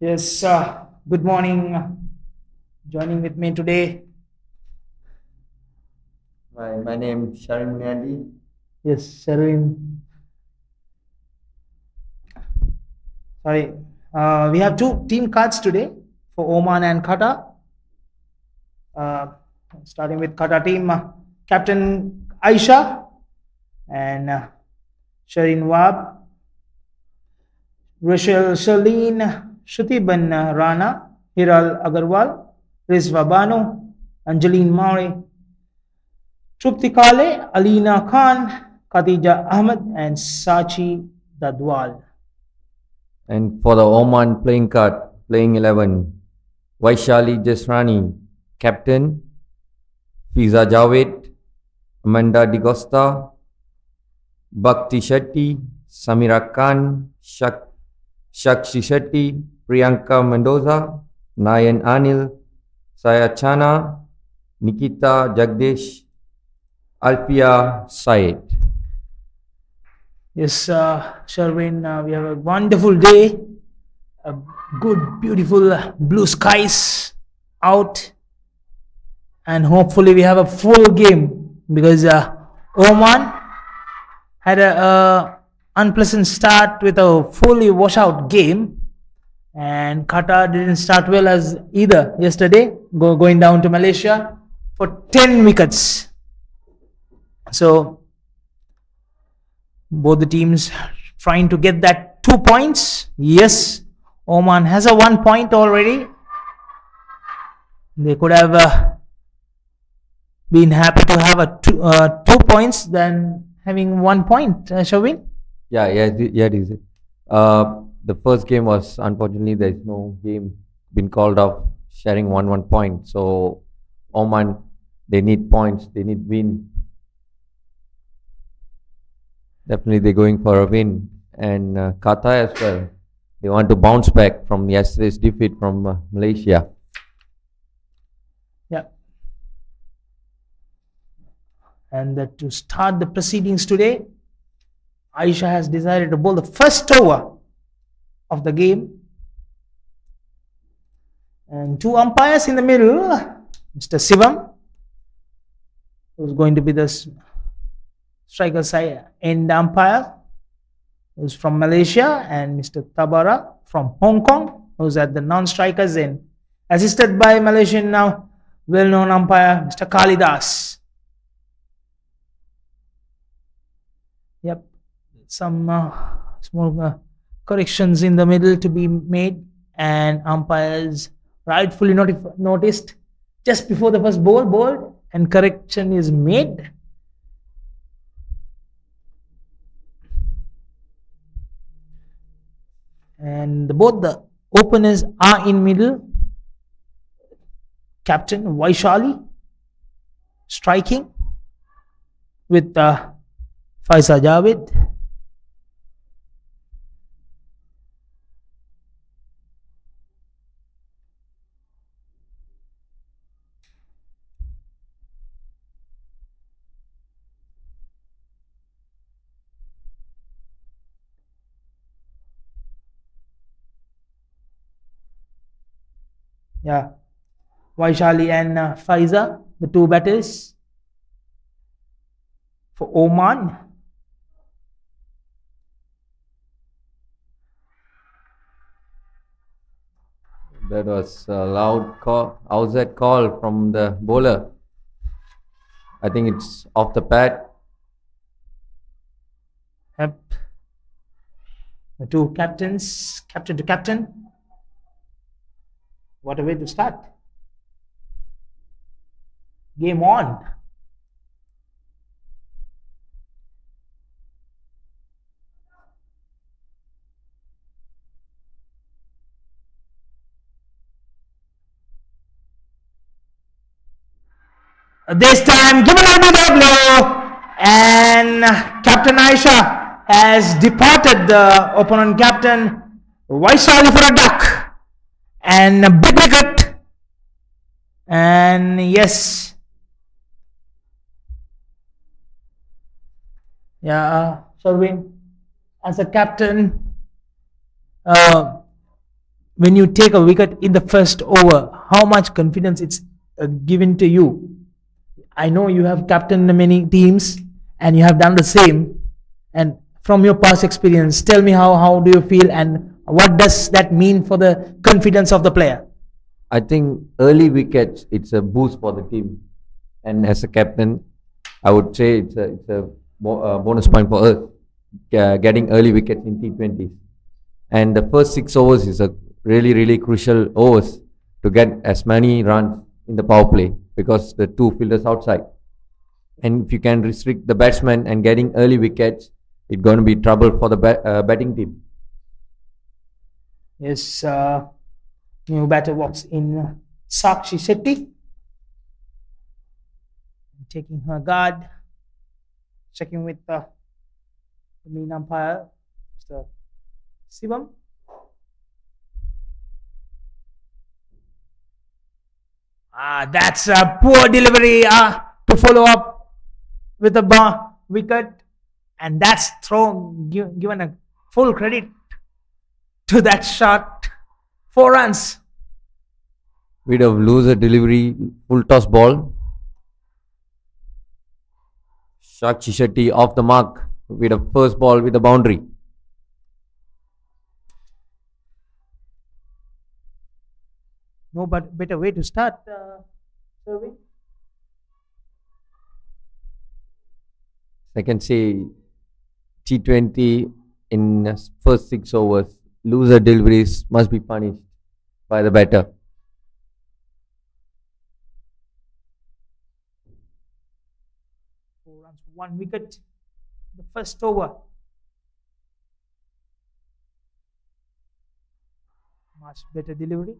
Yes, good morning. Joining with me today. My name is Sharon Nandi. Yes, Sharwin. Sorry. We have two team cards today for Oman and Qatar. Uh, Starting with Qatar team, Captain Aisha and Sharin Wab, Rachel Shalin, Shutiban Rana, Hiral Agarwal, Rizva Bano, Angeline Mauri, Trupti Kale, Alina Khan, Khadija Ahmed, and Sachi Dadwal. And for the Oman playing card, playing 11, Vaishali Jesrani, captain, Fiza Javed, Amanda Digosta, Bhakti Shetty, Samira Khan, Shakshi Shetty, Priyanka Mendoza, Nayan Anil, Saya Chana, Nikita Jagdish, Alpia Said. Yes, Sherwin, we have a wonderful day, a good, beautiful blue skies out, and hopefully we have a full game because Oman had a unpleasant start with a fully washout game, and Qatar didn't start well as either yesterday, going down to Malaysia for 10 wickets. So both the teams trying to get that 2 points. Yes, Oman has a 1 point already. They could have been happy to have a 2 points than having 1 point, Shavin. Yeah, it is. The first game was unfortunately there is no game been called off, sharing one point. So Oman, they need points, they need win. Definitely they're going for a win, and Qatar as well. They want to bounce back from yesterday's defeat from Malaysia. Yeah. And to start the proceedings today, Aisha has decided to bowl the first over of the game. And two umpires in the middle, Mr. Sivam, who's going to be the striker side end umpire, who's from Malaysia, and Mr. Tabara from Hong Kong, who's at the non-strikers end, assisted by Malaysian now well-known umpire Mr. Kalidas. Yep, some small corrections in the middle to be made, and umpires rightfully noticed just before the first ball, and correction is made. And both the openers are in middle. Captain Vaishali striking with Faisa Javed. Yeah, Vaishali and Faiza, the two batters for Oman. That was a loud call, outside call from the bowler. I think it's off the pad. Yep. The two captains, captain to captain. What a way to start. Game on. This time, given IBW, and Captain Aisha has departed the opponent captain Vaishali for a duck, and a big wicket. And yes, yeah, Sharwin, as a captain, when you take a wicket in the first over, how much confidence it's given to you? I know you have captained many teams and you have done the same. And from your past experience, tell me how do you feel and what does that mean for the confidence of the player? I think early wickets, it's a boost for the team. And as a captain, I would say it's a bonus point for us, getting early wickets in T20s. And the first 6 overs is a really, really crucial overs to get as many runs in the power play because the two fielders outside. And if you can restrict the batsman and getting early wickets, it's going to be trouble for the batting team. Yes, new batter walks in Sakshi Shetty, taking her guard, checking with the main umpire, Mr. Sivam. That's a poor delivery to follow up with a wicket, and that's given a full credit to that shot. 4 runs. Bit of loser delivery, full toss ball. Sakshi Shetty off the mark with a first ball with a boundary. No but better way to start serving. I can say T20 in the first 6 overs, loser deliveries must be punished by the batter. Four runs, 1 wicket. The first over. Much better delivery.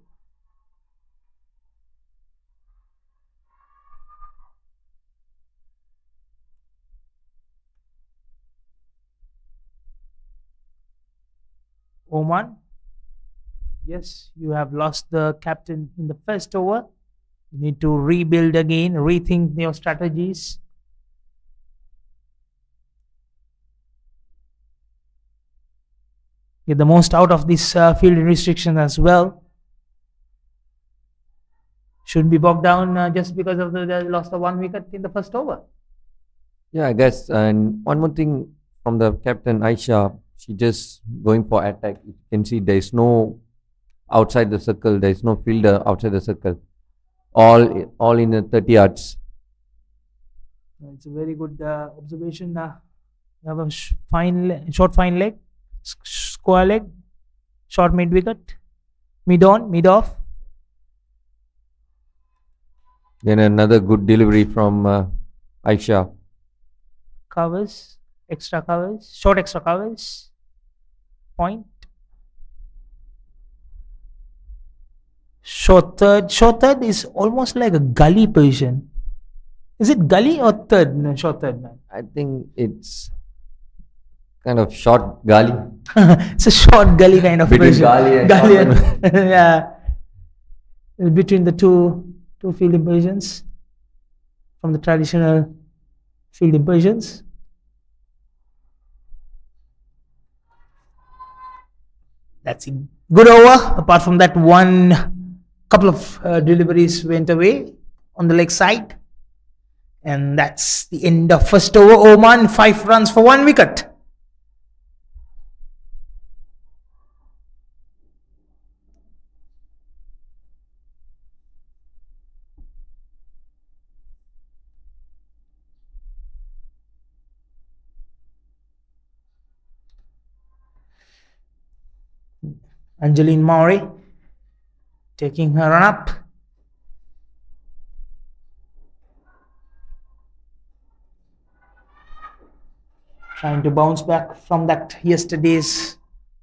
Oman, yes, you have lost the captain in the first over. You need to rebuild again, rethink your strategies. Get the most out of this field restriction as well. Shouldn't be bogged down just because of the loss of 1 wicket in the first over. Yeah, I guess. And one more thing from the captain, Aisha, she just going for attack. You can see there is no outside the circle. There is no fielder outside the circle. All in the 30 yards. It's a very good observation. You have a short fine leg, square leg, short mid wicket, mid on, mid off. Then another good delivery from Aisha. Covers, extra covers, short extra covers. Point. Short third is almost like a gully position. Is it gully or third? No, short third, man. I think it's kind of short gully. It's a short gully kind of Between position. gully and yeah. Between the two fielding positions from the traditional fielding positions. That's a good over. Apart from that, couple of deliveries went away on the leg side. And that's the end of first over. Oman, 5 runs for 1 wicket. Angeline Maury taking her run up. Trying to bounce back from that yesterday's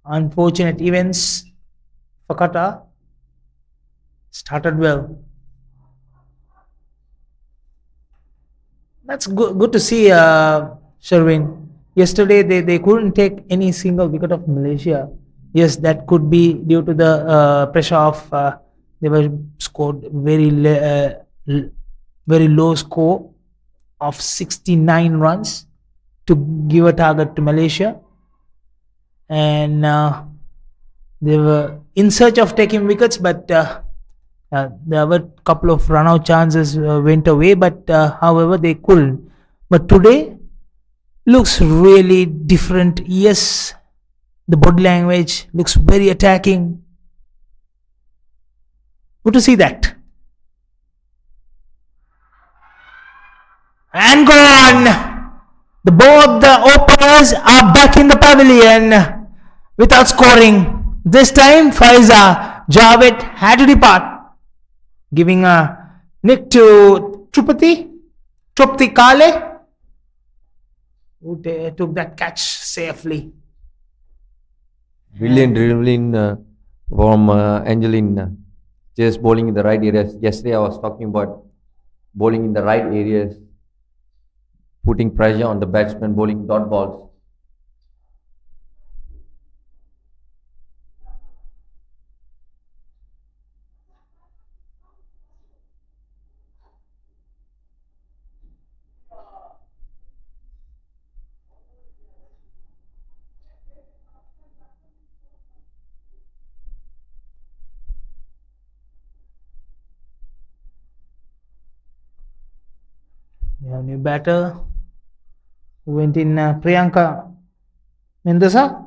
unfortunate events for Qatar. Started well. That's good to see, Sherwin. Yesterday they couldn't take any single wicket of Malaysia. Yes, that could be due to the pressure of they were scored very low score of 69 runs to give a target to Malaysia, and They were in search of taking wickets, but there were a couple of run-out chances went away. But however, they couldn't. But today looks really different. Yes, the body language looks very attacking. Good to see that. And gone. Both the openers are back in the pavilion without scoring. This time, Faiza Javed had to depart, giving a nick to Trupti Kale, who took that catch safely. Brilliant dribbling from Angeline. Just bowling in the right areas. Yesterday I was talking about bowling in the right areas, putting pressure on the batsman, bowling dot balls. We have new batter who went in Priyanka Mendoza.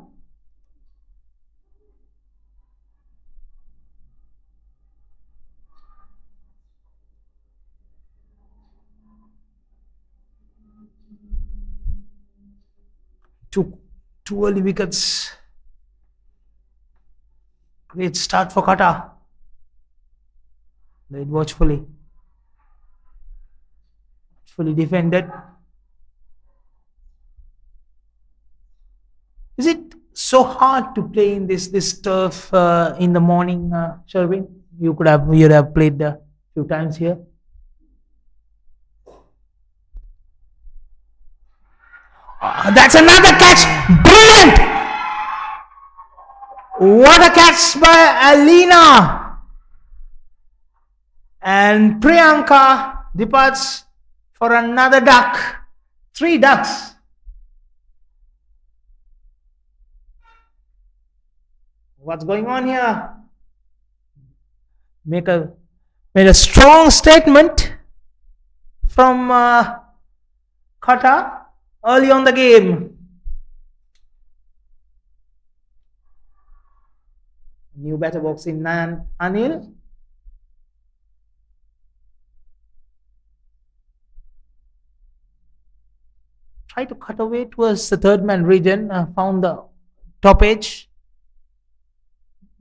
Two early wickets. Great start for Qatar. Played watchfully. Fully defended. Is it so hard to play in this turf in the morning, Sherwin? You'd have played a few times here. That's another catch! Brilliant! What a catch by Alina! And Priyanka departs for another duck. 3 ducks. What's going on here? Made a strong statement from Qatar early on the game. New batter box in Anil. Try to cut away towards the third man region. Found the top edge.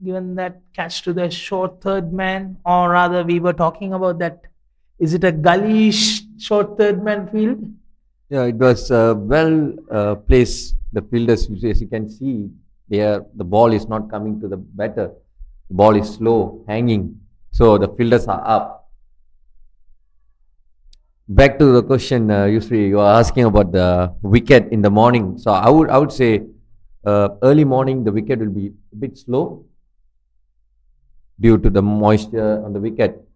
Given that catch to the short third man, or rather, we were talking about that. Is it a gully short third man field? Yeah, it was well placed. The fielders, as you can see, the ball is not coming to the batter. The ball is slow, hanging. So the fielders are up. Back to the question, Yusri, you are asking about the wicket in the morning. So I would say early morning the wicket will be a bit slow due to the moisture on the wicket.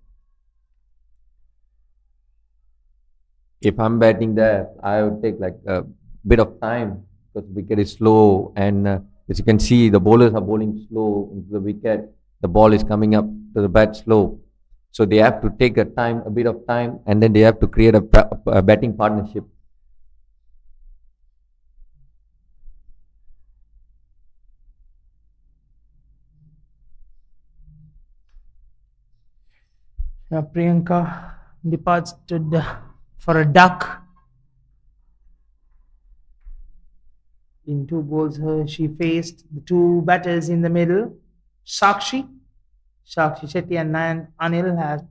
If I'm batting there, I would take like a bit of time because the wicket is slow, and as you can see, the bowlers are bowling slow into the wicket. The ball is coming up to the bat slow, so they have to take a bit of time, and then they have to create a batting partnership. Priyanka departs for a duck. In 2 balls, she faced the 2 batters in the middle. Sakshi Shetty and Anil had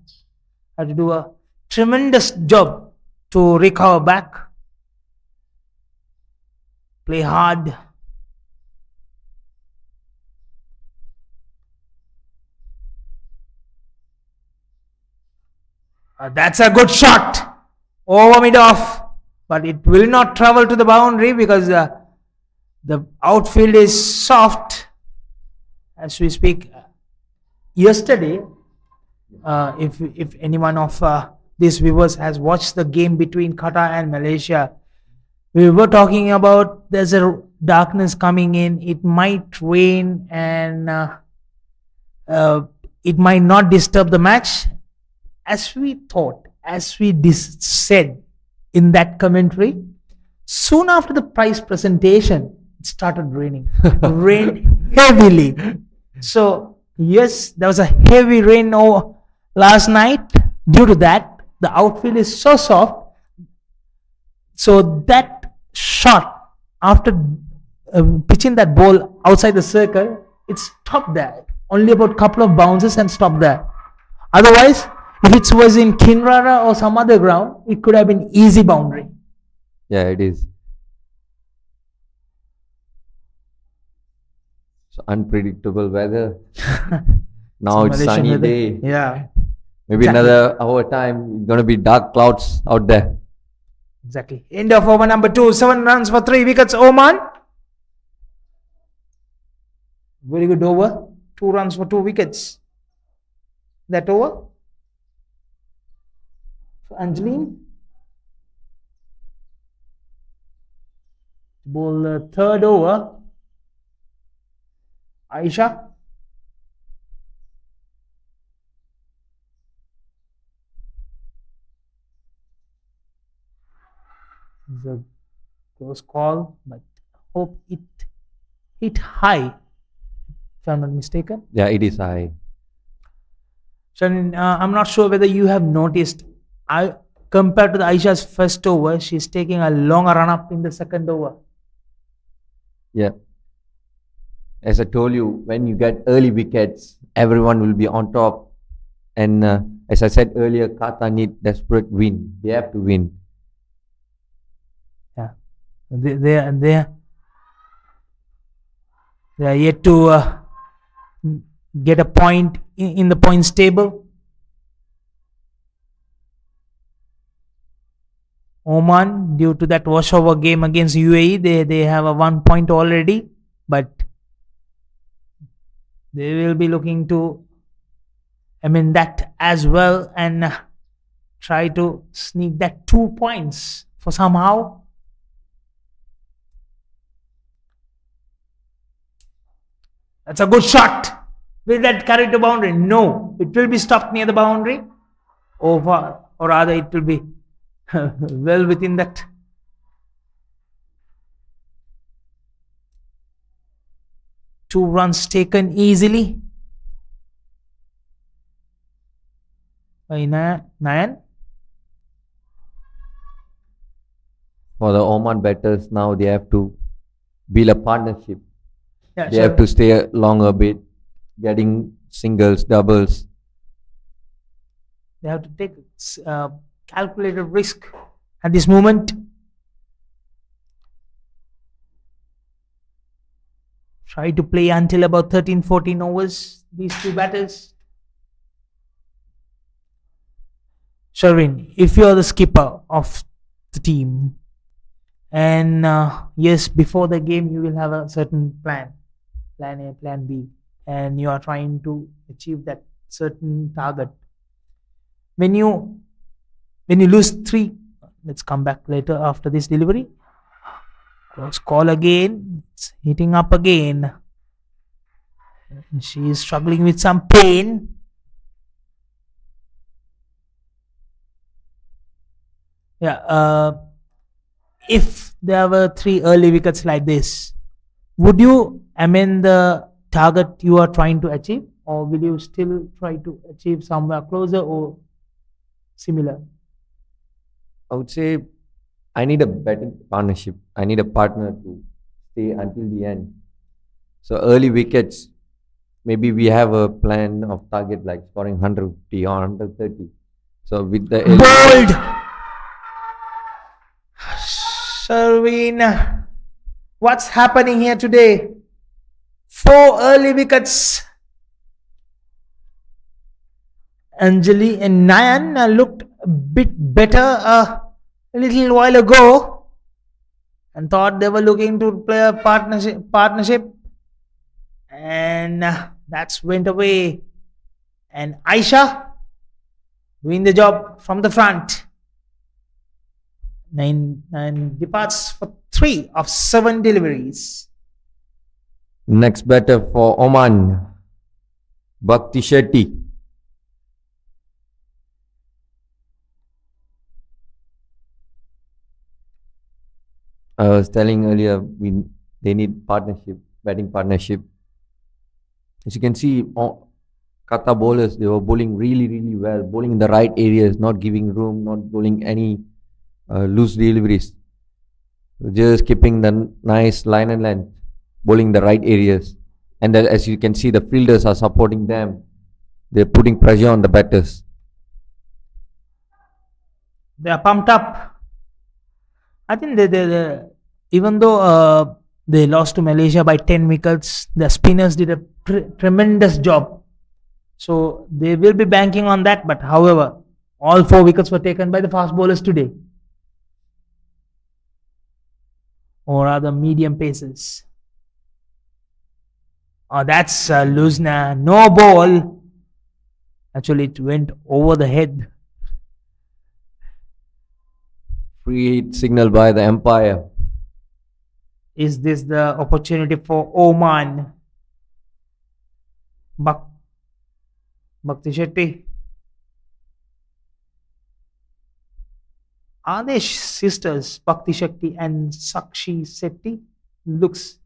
to do a tremendous job to recover back. Play hard. That's a good shot. Over mid off. But it will not travel to the boundary because the outfield is soft as we speak. Yesterday, if anyone of these viewers has watched the game between Qatar and Malaysia, we were talking about there's a darkness coming in. It might rain and it might not disturb the match. As we thought, as we said in that commentary, soon after the prize presentation, it started raining. Rained heavily. So, yes, there was a heavy rain last night. Due to that, the outfield is so soft. So, that shot, after pitching that ball outside the circle, it stopped there. Only about a couple of bounces and stopped there. Otherwise, if it was in Kinrara or some other ground, it could have been easy boundary. Yeah, it is. So unpredictable weather. Now it's Malaysian sunny weather. day. Yeah, Maybe exactly. another hour time, gonna be dark clouds out there. Exactly. End of over number 2. 7 runs for 3 wickets, Oman. Very good over. 2 runs for 2 wickets. That over. So Angeline. Ball the third over. Aisha. It's a close call, but hope it hit high, if I'm not mistaken. Yeah, it is high. Sharon, I'm not sure whether you have noticed. Compared to the Aisha's first over, she's taking a longer run up in the second over. Yeah. As I told you, when you get early wickets, everyone will be on top. And as I said earlier, Qatar need desperate win. They have to win. Yeah, they are yet to get a point in the points table. Oman, due to that washover game against UAE, they have a 1 point already, but they will be looking to amend that as well and try to sneak that 2 points for somehow. That's a good shot. Will that carry to boundary? No. It will be stopped near the boundary. Or rather, it will be well within that. Two runs taken easily by Nayan. For the Oman batters now, they have to build a partnership. Yeah, They have to stay longer a bit, getting singles, doubles. They have to take calculated risk at this moment. Try to play until about 13-14 overs, these two batters. Sharvin, if you are the skipper of the team, and yes, before the game you will have a certain plan A, plan B, and you are trying to achieve that certain target. When you lose 3, let's come back later after this delivery. Close call again. It's hitting up again. She is struggling with some pain. Yeah. If there were 3 early wickets like this, would you amend the target you are trying to achieve, or will you still try to achieve somewhere closer or similar? I would say I need a better partnership. I need a partner to stay until the end. So early wickets, maybe we have a plan of target like scoring 150 or 130. So with the Bold! Sharvin, what's happening here today? 4 early wickets. Anjali and Nayan looked a bit better a little while ago and thought they were looking to play a partnership, and that's went away. And Aisha doing the job from the front. 9 departs for 3 of 7 deliveries. Next batter for Oman, Bhakti Shetty. I was telling earlier, they need partnership, batting partnership. As you can see, Qatar bowlers, they were bowling really, really well, bowling in the right areas, not giving room, not bowling any loose deliveries. Just keeping the nice line and length, bowling the right areas. And as you can see, the fielders are supporting them. They're putting pressure on the batters. They are pumped up. I think even though they lost to Malaysia by 10 wickets, the spinners did a tremendous job. So they will be banking on that. But however, all 4 wickets were taken by the fast bowlers today, or rather medium paces. Oh, that's loose now. No ball. Actually, it went over the head. Free hit signal by the umpire. Is this the opportunity for Oman? Bhakti Shetty. Are they sisters, Bhakti Shetty and Sakshi Shetty? Looks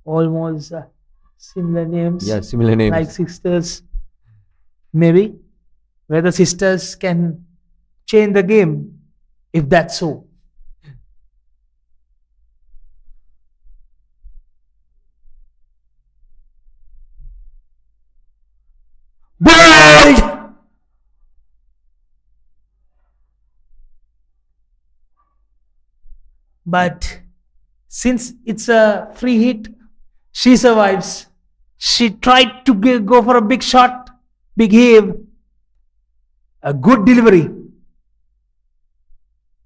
almost similar names. Yeah, similar names. Like sisters. Maybe. Whether sisters can change the game, if that's so. Bowled! But since it's a free hit, she survives. She tried to go for a big shot, big heave, a good delivery.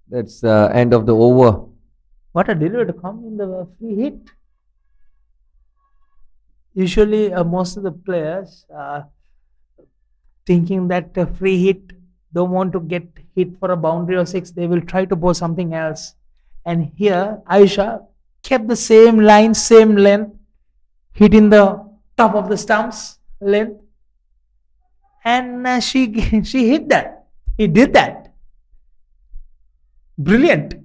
That's the end of the over. What a delivery to come in the free hit. Usually, most of the players thinking that a free hit, don't want to get hit for a boundary or 6, they will try to bowl something else. And here, Aisha kept the same line, same length, hitting the top of the stumps length, and she hit that. He did that. Brilliant.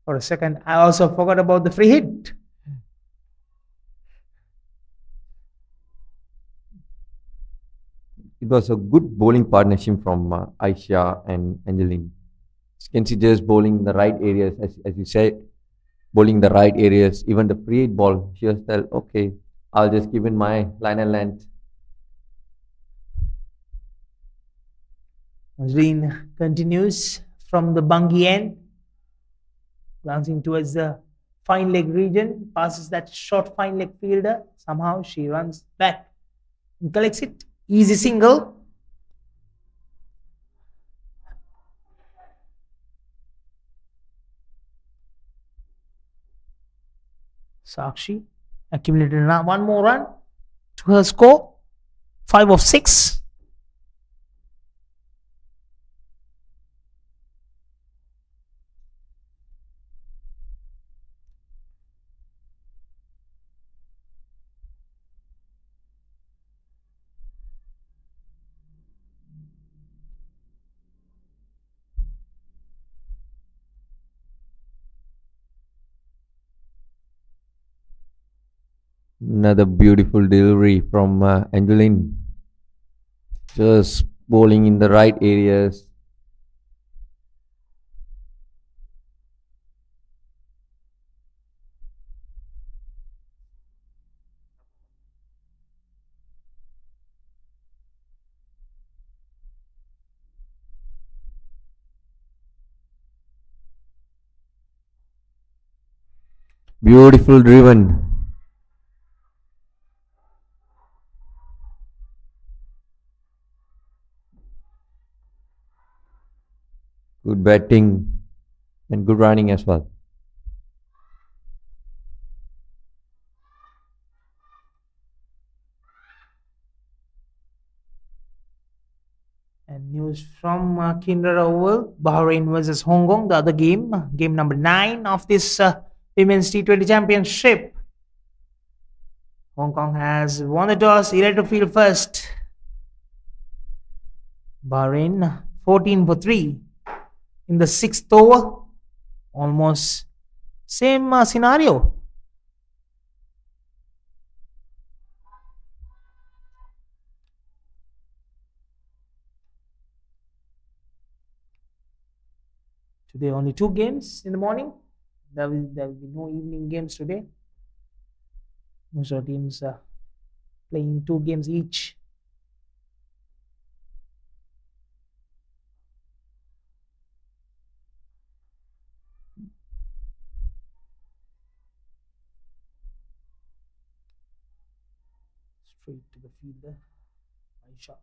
For a second, I also forgot about the free hit. It was a good bowling partnership from Aisha and Angeline. You can see just bowling in the right areas, as you said, bowling the right areas. Even the free hit ball, she was tell, okay, I'll just keep in my line and length. Green continues from the bungy end, glancing towards the fine leg region, passes that short fine leg fielder. Somehow she runs back and collects it. Easy single. Sakshi accumulated one more run to her score, 5 of 6. Another beautiful delivery from Angeline. Just bowling in the right areas. Beautiful driven. Good batting and good running as well. And news from Kinder Oval, Bahrain versus Hong Kong, the other game, game number 9 of this Women's T20 Championship. Hong Kong has won the toss, elected to field first. Bahrain 14 for 3 in the 6th over. Almost same scenario. Today only 2 games in the morning. There will be no evening games today. Most of the teams are playing 2 games each. Straight to the fielder. Nice shot.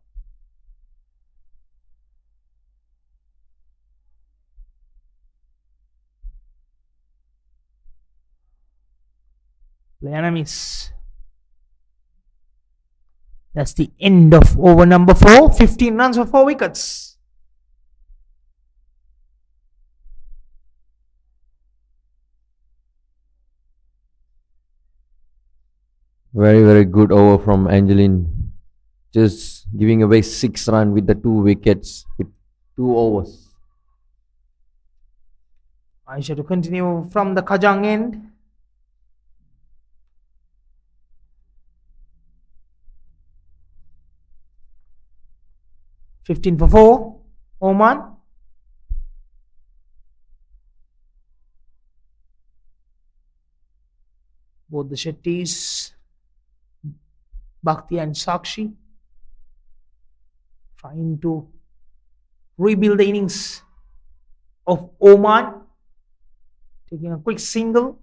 Play enemies. That's the end of over number 4. 15 runs for 4 wickets. Very, very good over from Angeline. Just giving away 6 runs with the 2 wickets with 2 overs. Aisha to continue from the Kajang end. "15 for 4, Oman. Both the Shetties, Bhakti and Sakshi, trying to rebuild the innings of Oman. Taking a quick single.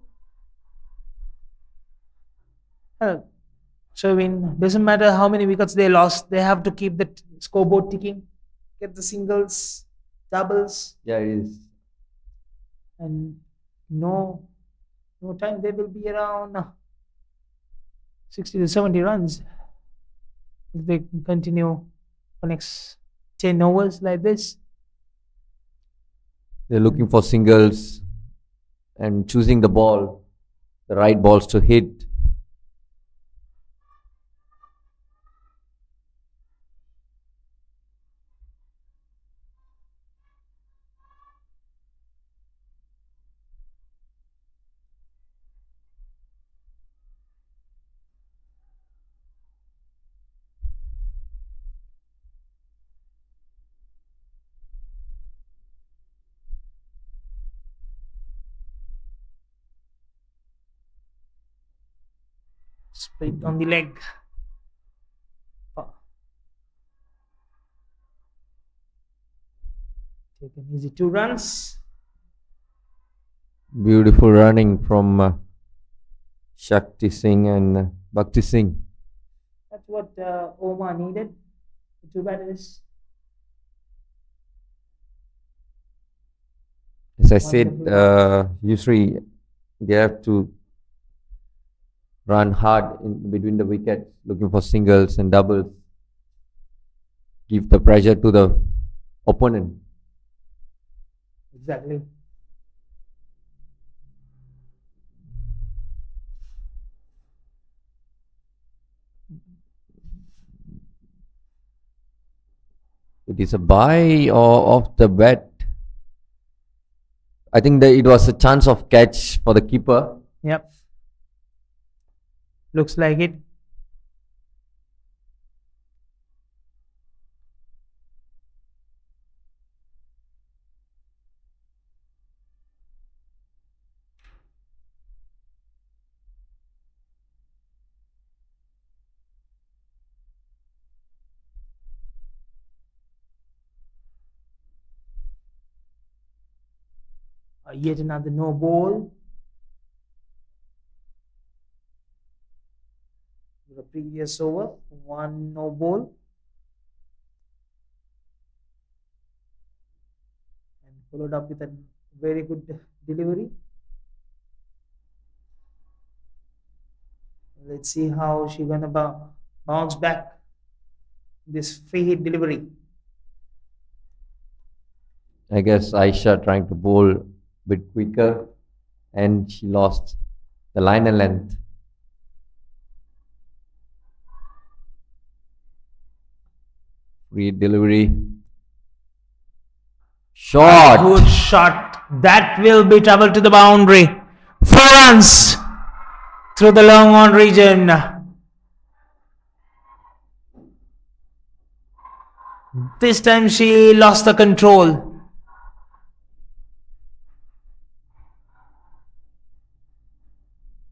So, doesn't matter how many wickets they lost, they have to keep the scoreboard ticking, get the singles, doubles, Yeah, it is. and no time they will be around 60 to 70 runs if they continue for next 10 overs like this. They're looking for singles and choosing the ball, the right balls to hit. Split on the leg. Taken easy 2 runs. Beautiful running from Shakti Singh and Bhakti Singh. That's what Oman needed. The 2 batters. As I said, usually they have to run hard in between the wickets, looking for singles and doubles. Give the pressure to the opponent. Exactly. It is a buy or off the bat. I think that it was a chance of catch for the keeper. Yep. Looks like it. Yet another no ball. The previous over, 1 no ball. And followed up with a very good delivery. Let's see how she's gonna bounce back this free hit delivery. I guess Aisha trying to bowl a bit quicker and she lost the line and length. Free delivery. Shot. Good shot. That will be trouble to the boundary. 4 runs through the long on region. This time she lost the control.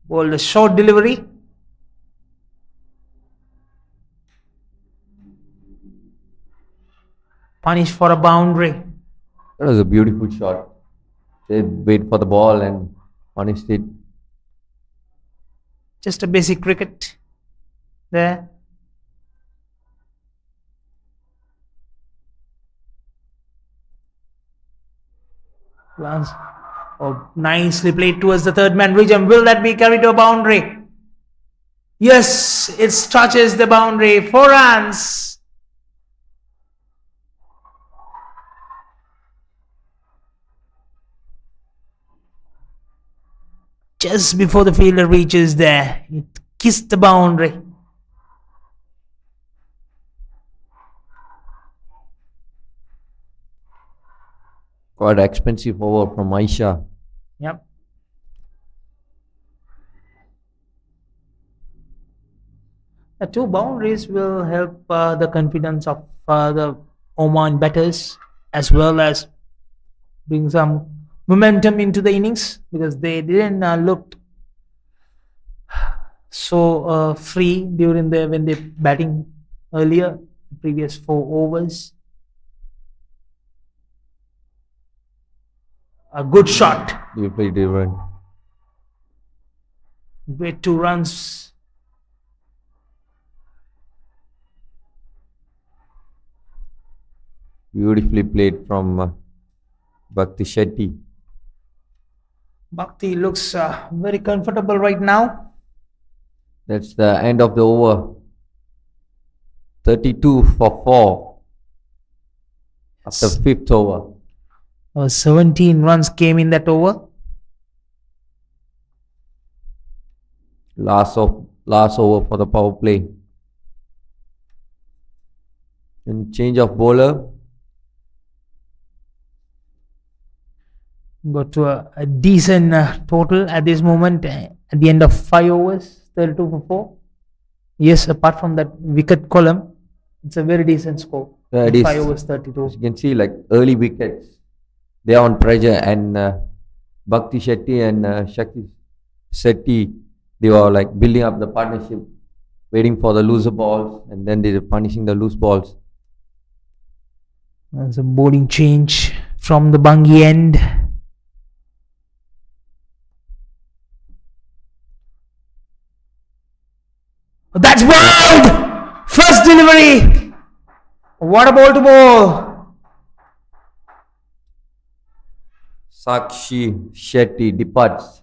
Bowled a short delivery. Punished for a boundary. That was a beautiful shot. They wait for the ball and punished it. Just a basic cricket there. Glance. Oh, nicely played towards the third man region. Will that be carried to a boundary? Yes, it touches the boundary. 4 runs. Just before the fielder reaches there, it kissed the boundary. Quite expensive over from Aisha. Yep. The 2 boundaries will help the confidence of the Oman batters, as well as bring some momentum into the innings, because they didn't look so free during when they batting earlier, previous 4 overs. A good shot. You played different. With 2 runs. Beautifully played from Bhakti Shetty. Bhakti looks very comfortable right now. That's the end of the over. 32 for 4 after fifth over. 17 runs came in that over. Last over for the power play. And change of bowler. Got to a decent total at this moment at the end of 5 overs, 32 for 4. Yes, apart from that wicket column, it's a very decent score. It is. 5 overs, 32. As you can see, like early wickets, they are on pressure, and Bhakti Shetty and Shakti Shetty, they were like building up the partnership, waiting for the looser balls, and then they were punishing the loose balls. There's a bowling change from the Bungie end. That's bowled! First delivery! What a ball to ball! Sakshi Shetty departs.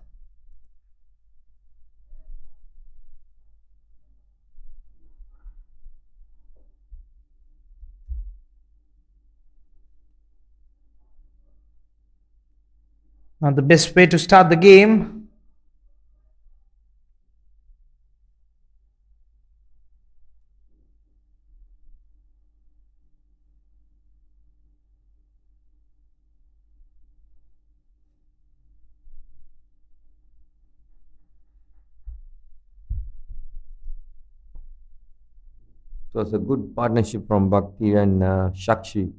Now the best way to start the game. So it's a good partnership from Bhakti and Shakshi.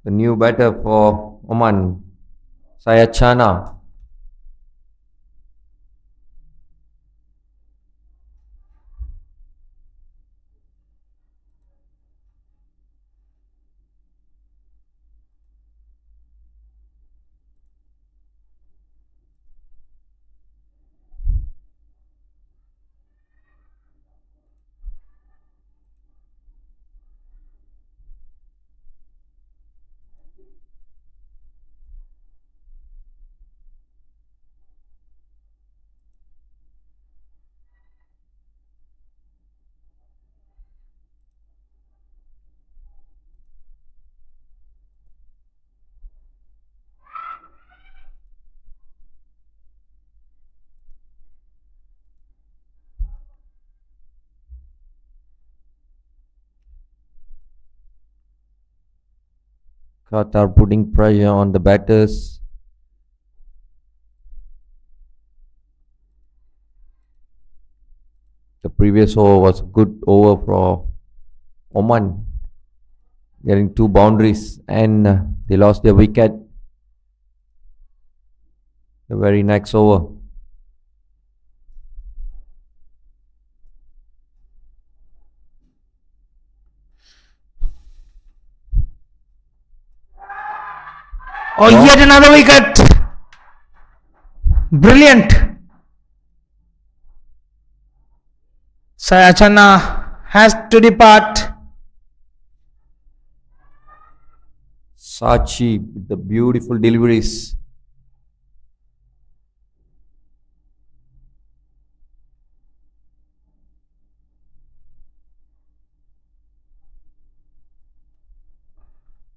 The new batter for Oman, Sayachana. Qatar putting pressure on the batters. The previous over was a good over for Oman, getting 2 boundaries, and they lost their wicket the very next over. Oh, Wow. yet another wicket! Brilliant! Sayachana has to depart. Sachi with the beautiful deliveries.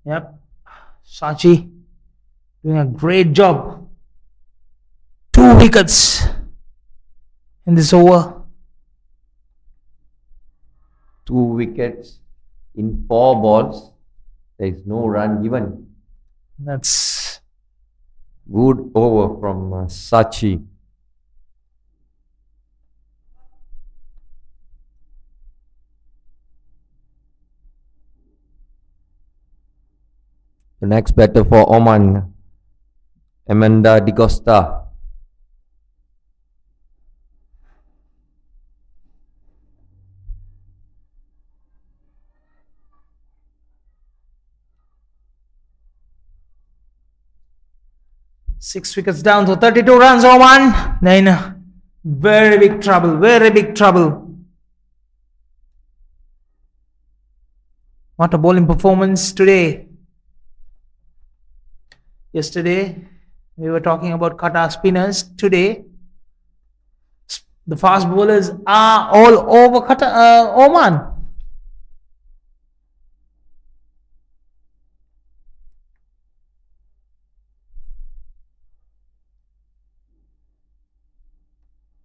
Yep, Sachi doing a great job. 2 wickets in this over. 2 wickets in 4 balls. There is no run given. That's Good over from Sachi. The next batter for Oman, Amanda Di Costa. six wickets down to 32 runs. Oman. Then very big trouble. Very big trouble. What a bowling performance today. Yesterday, we were talking about Qatar spinners. Today, the fast bowlers are all over Qatar, Oman.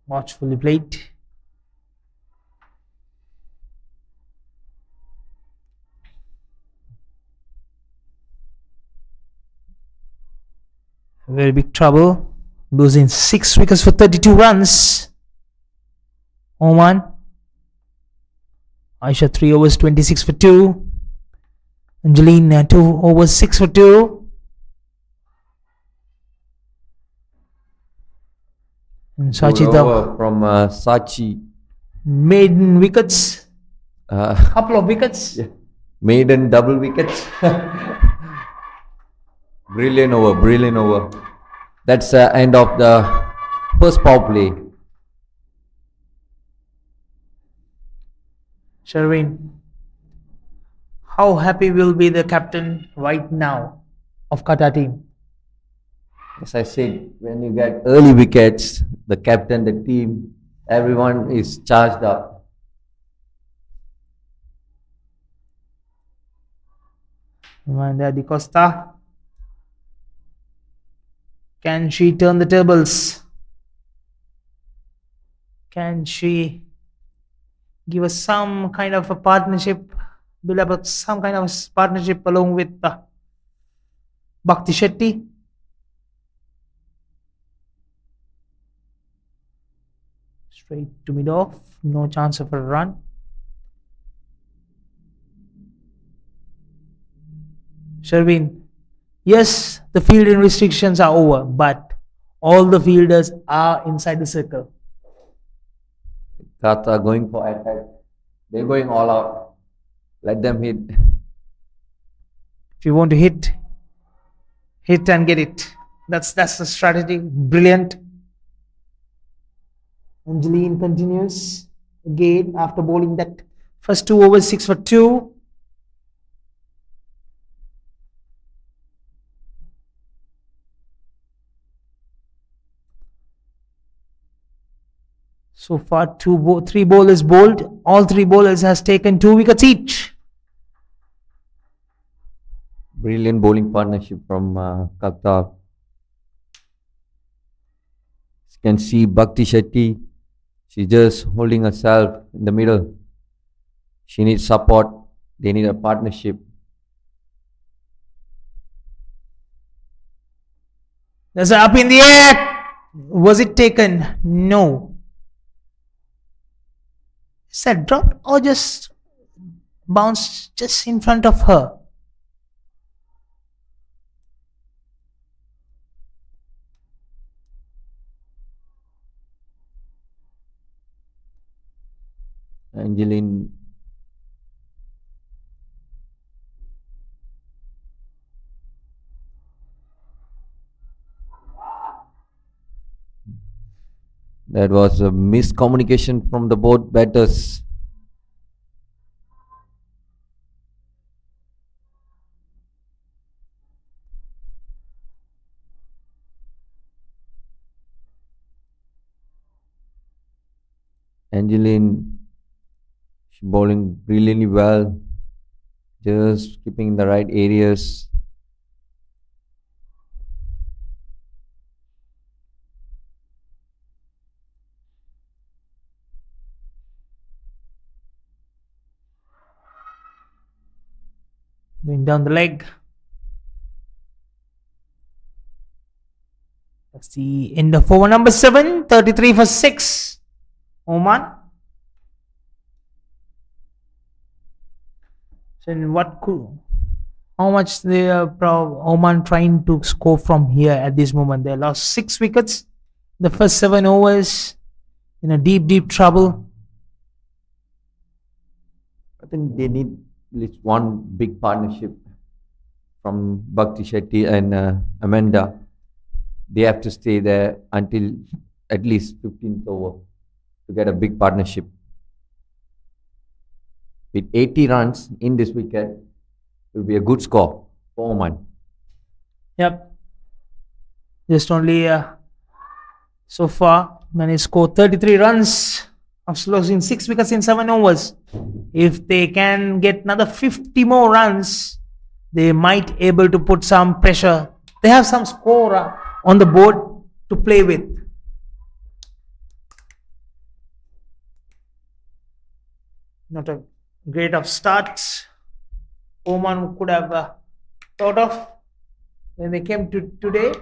Watchfully played. Very big trouble. Losing 6 wickets for 32 runs. Oman. Aisha 3 overs 26 for 2. Angeline 2 overs 6 for 2. And Good Sachita over from Sachi. maiden wickets. Uh, Couple of wickets. yeah. Maiden double wickets. Brilliant over, brilliant over. That's the end of the first power play. Sherwin, how happy will be the captain right now of Qatar team? As I said, when you get early wickets, the captain, the team, everyone is charged up. Amanda Di Costa. Can she turn the tables? Can she give us some kind of a partnership, build up some kind of partnership along with Bhakti Shetty? Straight to mid off, no chance of a run. Sherwin, yes, the fielding restrictions are over, but all the fielders are inside the circle. Qatar going for attack. They're going all out. Let them hit. If you want to hit and get it. That's the strategy. Brilliant. Angeline continues again after bowling that first 2 overs 6 for 2. So far, 3 bowlers bowled. All 3 bowlers has taken 2 wickets each. Brilliant bowling partnership from Qatar. You can see Bhakti Shetty. She's just holding herself in the middle. She needs support. They need a partnership. There's a up in the air. Was it taken? No. Is that dropped or just bounced just in front of her? Angeline. That was a miscommunication from the both batters. Angeline, she's bowling brilliantly well, just keeping in the right areas. Going down the leg. That's the end of over number 7. 33 for 6. Oman. So how much they are Oman trying to score from here at this moment? They lost 6 wickets. The first 7 overs in a deep trouble. I think they need at least one big partnership from Bhakti Shetty and Amanda. They have to stay there until at least 15th over to get a big partnership. With 80 runs in this wicket, it will be a good score for Oman. Yep. Just only so far managed to score 33 runs after losing 6 wickets in 7 overs. If they can get another 50 more runs, they might able to put some pressure. They have some score on the board to play with. Not a great of start Oman could have thought of when they came to today.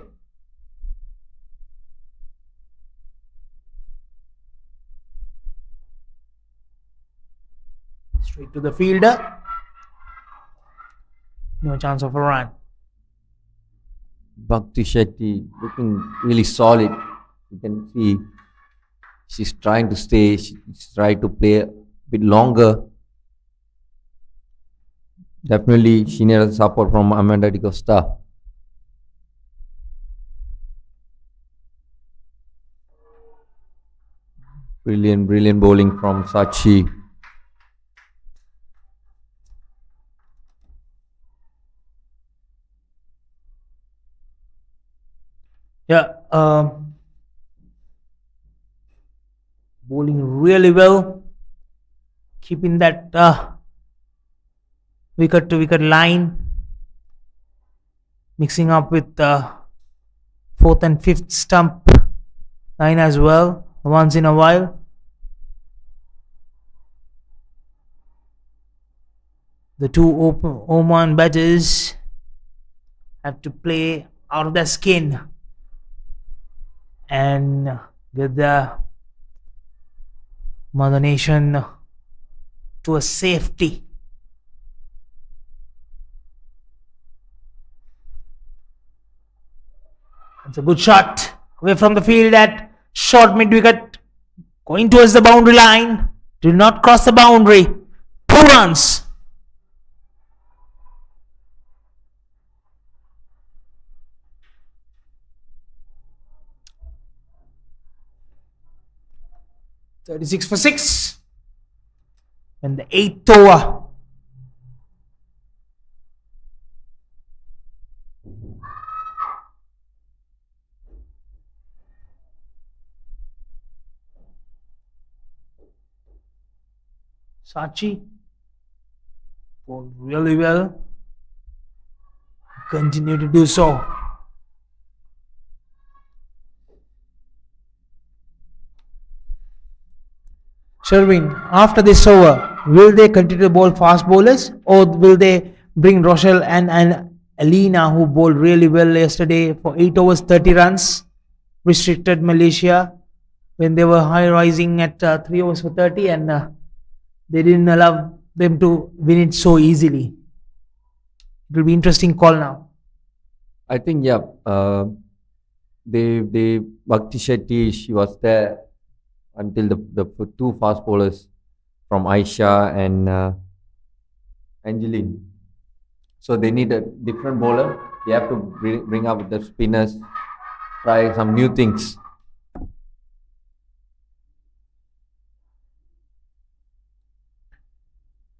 Straight to the fielder. No chance of a run. Bhakti Shetty looking really solid. You can see she's trying to stay, she's trying to play a bit longer. Definitely she needs support from Amanda Di Costa. Brilliant bowling from Sachi. Yeah, bowling really well, keeping that wicket to wicket line, mixing up with 4th and 5th stump line as well once in a while. The two Oman batters have to play out of their skin and get the Mother Nation to a safety. It's a good shot away from the field at short mid wicket, going towards the boundary line. Did not cross the boundary. 2 runs. "36 for 6. And the 8th over. Sachi bowled really well. Continue to do so. Sherwin, after this over, will they continue to bowl fast bowlers or will they bring Rochelle and Alina, who bowled really well yesterday for 8 overs, 30 runs, restricted Malaysia when they were high rising at 3 overs for 30, and they didn't allow them to win it so easily. It will be interesting call now. I think yeah. They Bhakti Shetty, she was there until the two fast bowlers from Aisha and Angeline. So they need a different bowler. They have to bring up the spinners, try some new things.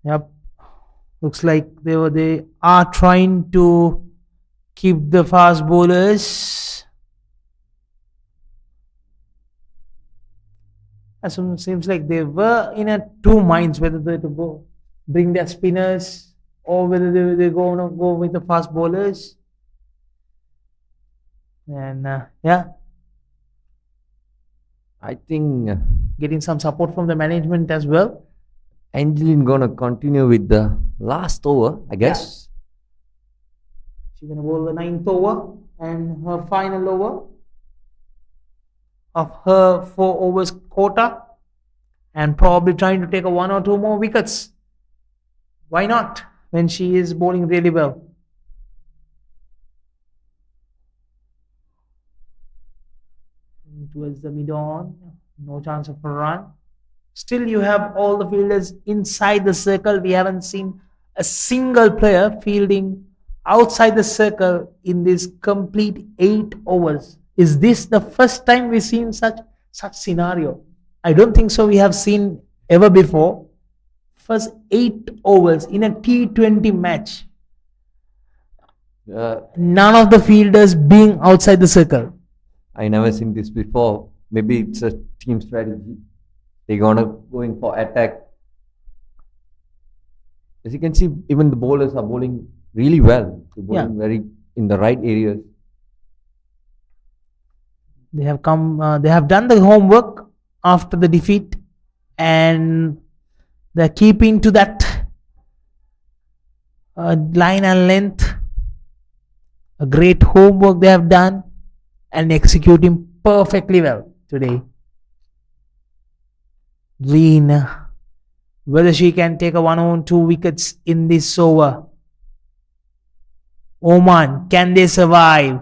Yep, looks like they are trying to keep the fast bowlers. Seems like they were in a two minds whether they to go bring their spinners or whether they go with the fast bowlers. And yeah, I think getting some support from the management as well. Angeline gonna continue with the last over, I guess. She's gonna bowl the 9th over and her final over of her 4 overs quota, and probably trying to take a 1 or 2 more wickets. Why not when she is bowling really well? Towards the mid-on, no chance of a run. Still, you have all the fielders inside the circle. We haven't seen a single player fielding outside the circle in this complete 8 overs. Is this the first time we've seen such scenario? I don't think so. We have seen ever before. First 8 overs in a T20 match. None of the fielders being outside the circle. I never seen this before. Maybe it's a team strategy. They're gonna going for attack. As you can see, even the bowlers are bowling really well. They're bowling very in the right areas. They have come. They have done the homework after the defeat, and they're keeping to that line and length. A great homework they have done and executing perfectly well today. Green, whether she can take a 1 or 2 wickets in this over. Oman, can they survive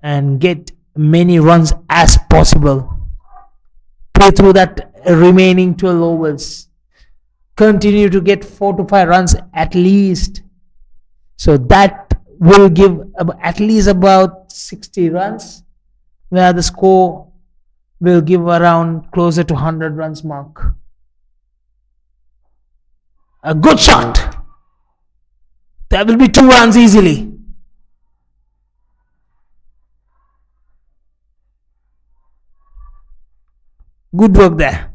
and get many runs as possible? Play through that remaining 12 overs. Continue to get 4 to 5 runs at least. So that will give at least about 60 runs, where the score will give around closer to 100 runs mark. A good shot. There will be 2 runs easily. Good work there.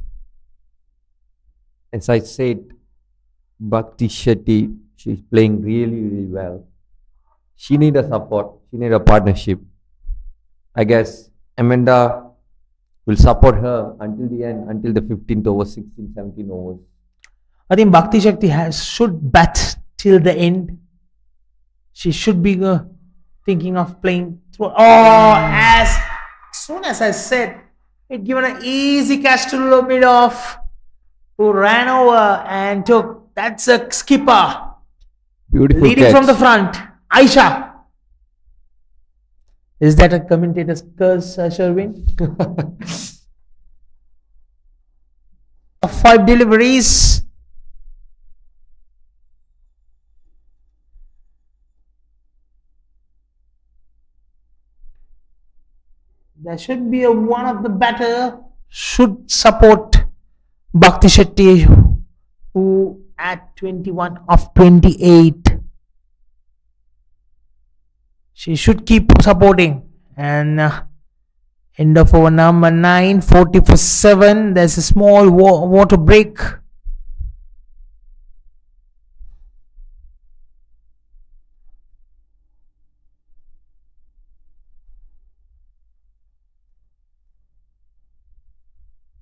As I said, Bhakti Shetty, she's playing really, really well. She need a support. She need a partnership. I guess Amanda will support her until the end, until the 15th over, 16, 17 overs. I think Bhakti Shakti should bat till the end. She should be thinking of playing through. Oh, as soon as I said, it given an easy catch to the mid off, who ran over and took. That's a skipper. Beautiful leading catch from the front. Aisha. Is that a commentator's curse, Sherwin? 5 deliveries. There should be one of the batter should support Bhakti Shetty, who at 21 of 28. She should keep supporting. And end of over number 9, 40 for 7. There's a small water break.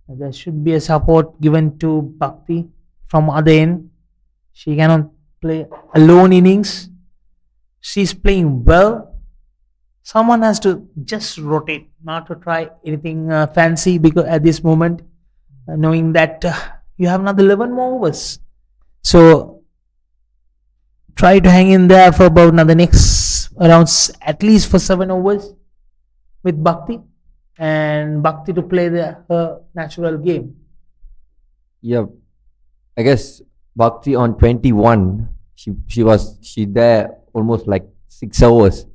There should be a support given to Bhakti from other end. She cannot play alone innings. She's playing well. Someone has to just rotate, not to try anything fancy because at this moment, knowing that you have another 11 more overs. So try to hang in there for about another next around at least for 7 overs with Bhakti and Bhakti to play her natural game. Yeah, I guess Bhakti on 21, she there almost like 6 hours.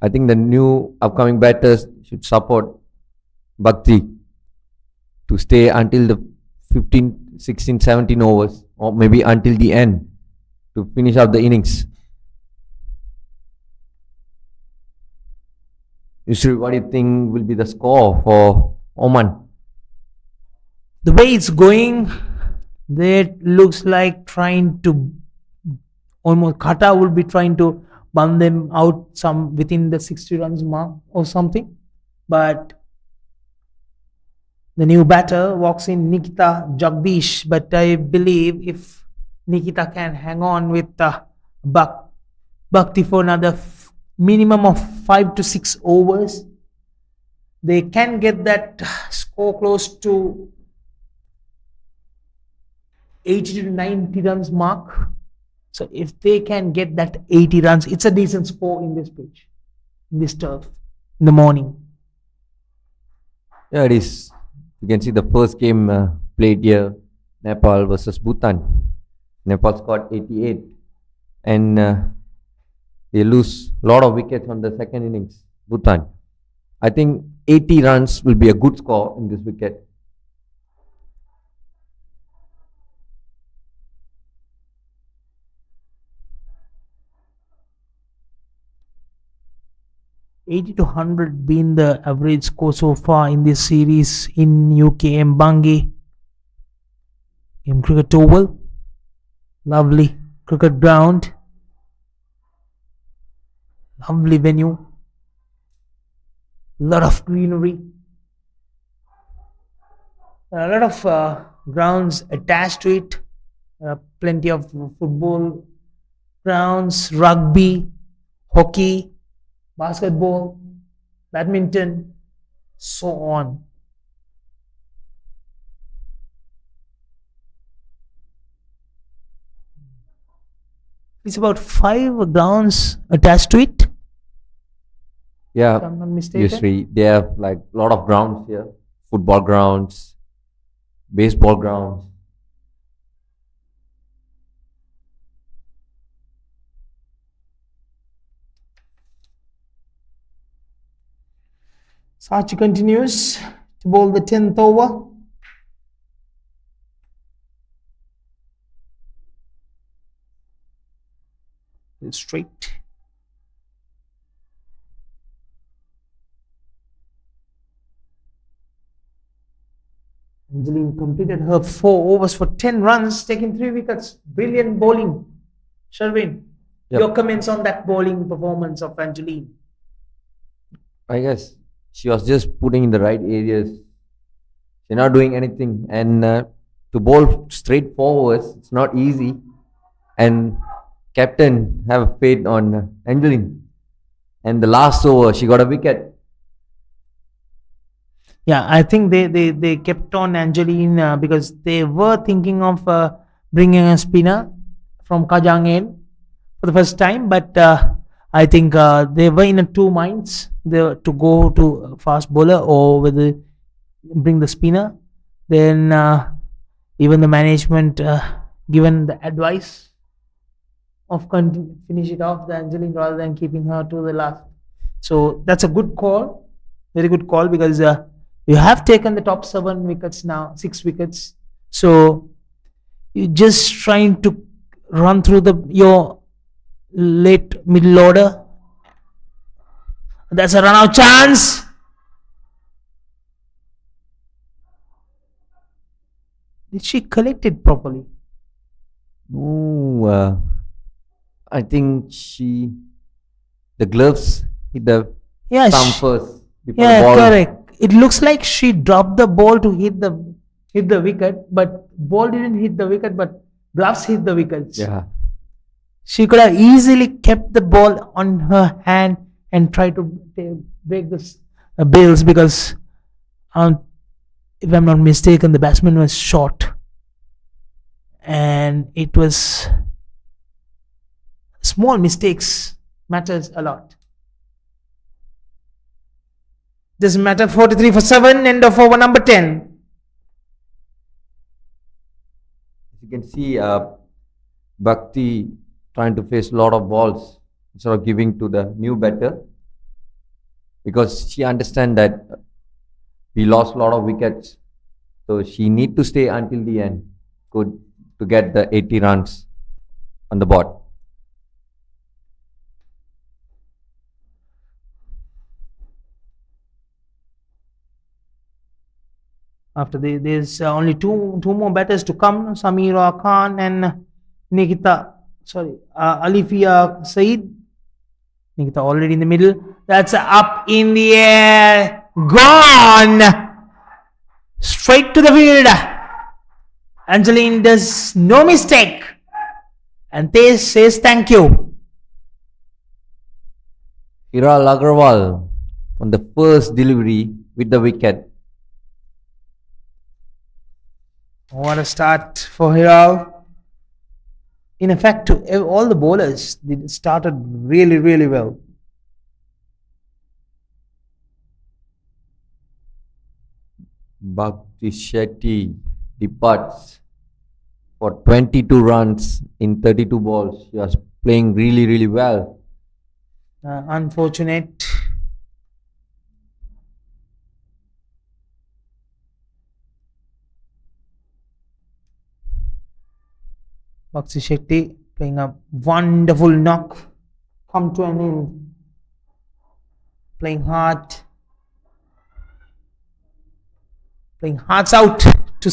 I think the new upcoming batters should support Bhakti to stay until the 15, 16, 17 overs or maybe until the end to finish out the innings. Yusri, what do you think will be the score for Oman? The way it's going, that looks like trying to almost Qatar will be trying to bun them out some within the 60 runs mark or something. But the new batter walks in Nikita Jagdish. But I believe if Nikita can hang on with Bhakti for another minimum of 5 to 6 overs, they can get that score close to 80 to 90 runs mark. So if they can get that 80 runs, it's a decent score in this pitch, in this turf, in the morning. Yeah, it is. You can see the first game played here, Nepal versus Bhutan. Nepal scored 88 and they lose a lot of wickets on the second innings, Bhutan. I think 80 runs will be a good score in this wicket. $80 to $100 been the average score so far in this series in UK Mbangi Cricket Oval. Lovely cricket ground, lovely venue, lot of greenery, a lot of grounds attached to it, plenty of football grounds, rugby, hockey, basketball, badminton, so on. It's about 5 grounds attached to it. Yeah, If I'm not mistaken. Yusri, they have like a lot of grounds here. Football grounds, baseball grounds. Sachi continues to bowl the 10th over. Straight. Angeline completed her 4 overs for 10 runs, taking 3 wickets. Brilliant bowling. Sharvin, Yep. your comments on that bowling performance of Angeline? I guess she was just putting in the right areas. She's not doing anything. And to bowl straight forwards, it's not easy. And captain have faith on Angeline. And the last over, she got a wicket. Yeah, I think they kept on Angeline because they were thinking of bringing a spinner from Kajang in for the first time, but I think they were in 2 minds to go to a fast bowler or whether bring the spinner. Then even the management given the advice of finish it off the Angeline rather than keeping her to the last. So that's a good call, very good call, because you have taken the top 7 wickets now, 6 wickets. So you're just trying to run through your late middle order. That's a run out chance. Did she collect it properly? No, I think the gloves hit the Yeah, thumb first before the yeah, ball. correct. It looks like she dropped the ball to hit the wicket, but ball didn't hit the wicket, but gloves hit the wickets. Yeah. She could have easily kept the ball on her hand and tried to break the bails because, if I'm not mistaken, the batsman was short, and it was small mistakes matters a lot. This matter 43 for 7, end of over number 10. You can see Bhakti trying to face a lot of balls instead of giving to the new batter because she understands that we lost a lot of wickets. So she need to stay until the end to get the 80 runs on the board. After there's only two more batters to come: Samira Khan and Alifia Saeed. Nikita already in the middle. That's up in the air, gone straight to the field. Angeline does no mistake, and Tej says thank you. Hiral Agarwal on the first delivery with the wicket. What a start for Hiral. In effect, all the bowlers started really, really well. Bhakti Shetty departs for 22 runs in 32 balls. She was playing really, really well. Unfortunate. Bhakti Shetty playing a wonderful knock. Come to an end. Playing hard. Playing hearts out to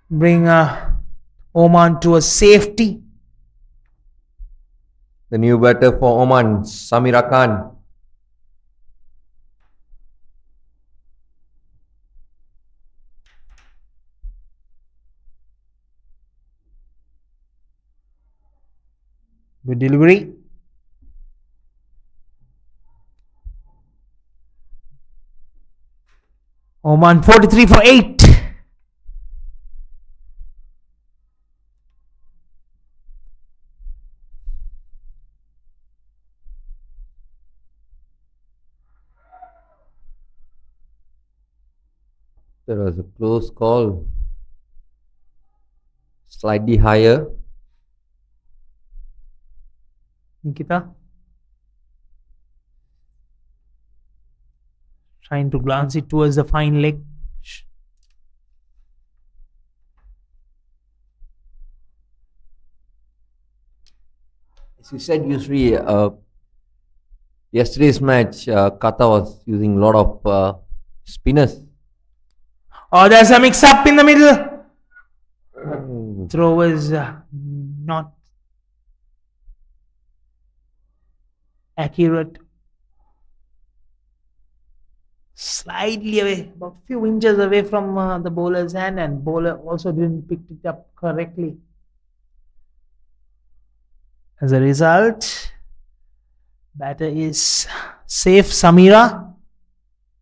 bring Oman to a safety. The new batter for Oman, Samira Khan. Good delivery. Oman 43 for 8. There was a close call. Slightly higher. Nikita trying to glance it towards the fine leg. As you said, Yusri, yesterday's match, Qatar was using a lot of spinners. Oh, there's a mix up in the middle. Throw was not accurate. Slightly away, about few inches away from the bowler's hand, and bowler also didn't pick it up correctly. As a result, batter is safe. Samira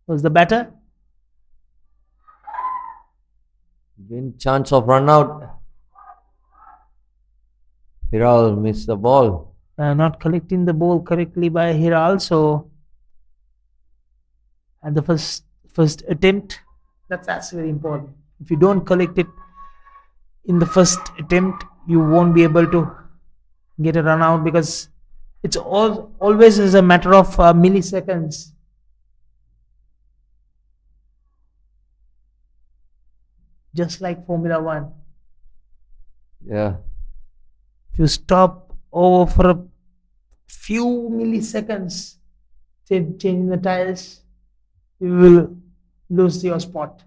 was the batter. Again, chance of run out. Hiral missed the ball. Not collecting the ball correctly by Hiral, so at the first attempt, that's very important. If you don't collect it in the first attempt, you won't be able to get a run out because it's always is a matter of milliseconds. Just like Formula 1. Yeah. If you stop over for a few milliseconds changing the tires, you will lose your spot.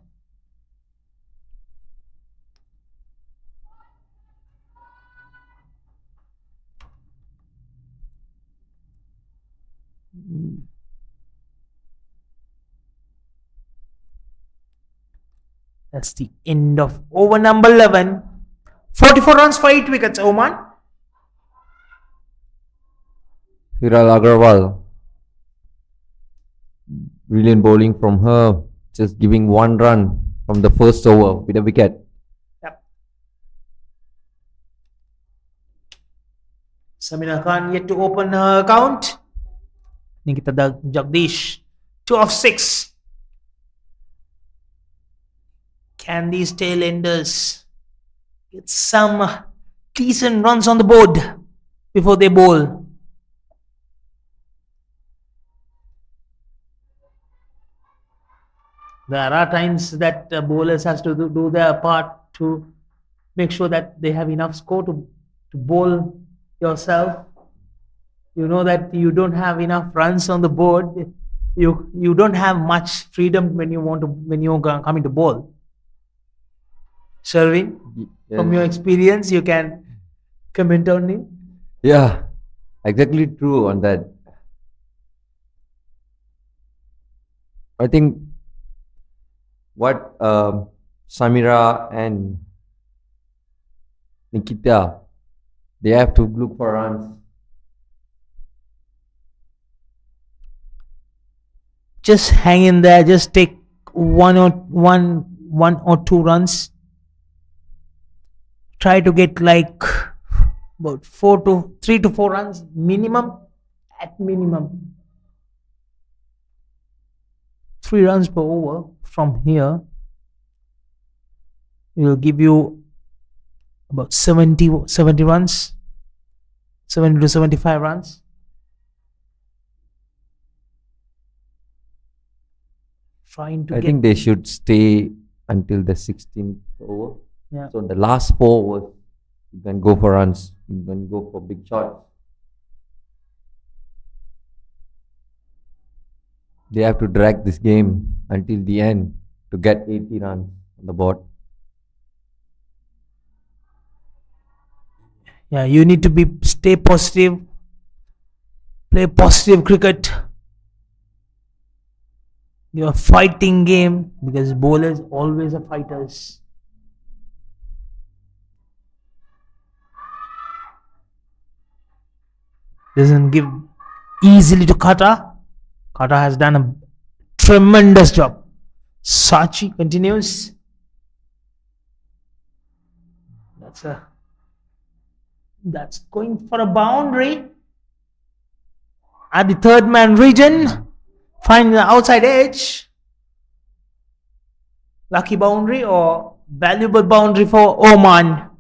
That's the end of over number 11. 44 runs for 8 wickets, Oman. Hiral Agarwal. Brilliant bowling from her. Just giving 1 run from the first over with a wicket. Yep. Samina Khan yet to open her account. Nikita Jagdish, 2 of 6. Can these tailenders get some decent runs on the board before they bowl? There are times that bowlers has to do their part to make sure that they have enough score to bowl yourself. You know that you don't have enough runs on the board. You don't have much freedom when you're coming to bowl. Sherwin, from your experience, you can comment on it. Yeah, exactly true on that. I think what Samira and Nikita, they have to look for runs. Just hang in there. Just take one or two runs. Try to get like about 3 to 4 runs minimum. At minimum, 3 runs per over from here will give you about 70 runs, 70 to 75 runs. I think they should stay until the 16th over. Yeah. So the last 4 overs, you can go for runs, you can go for big shots. They have to drag this game until the end to get 80 runs on the board. Yeah, you need to stay positive, play positive cricket. You're a fighting game because bowlers always are fighters. Doesn't give easily to Qatar. Qatar has done a tremendous job. Sachi continues. That's going for a boundary at the third man region. Find the outside edge. Lucky boundary or valuable boundary for Oman?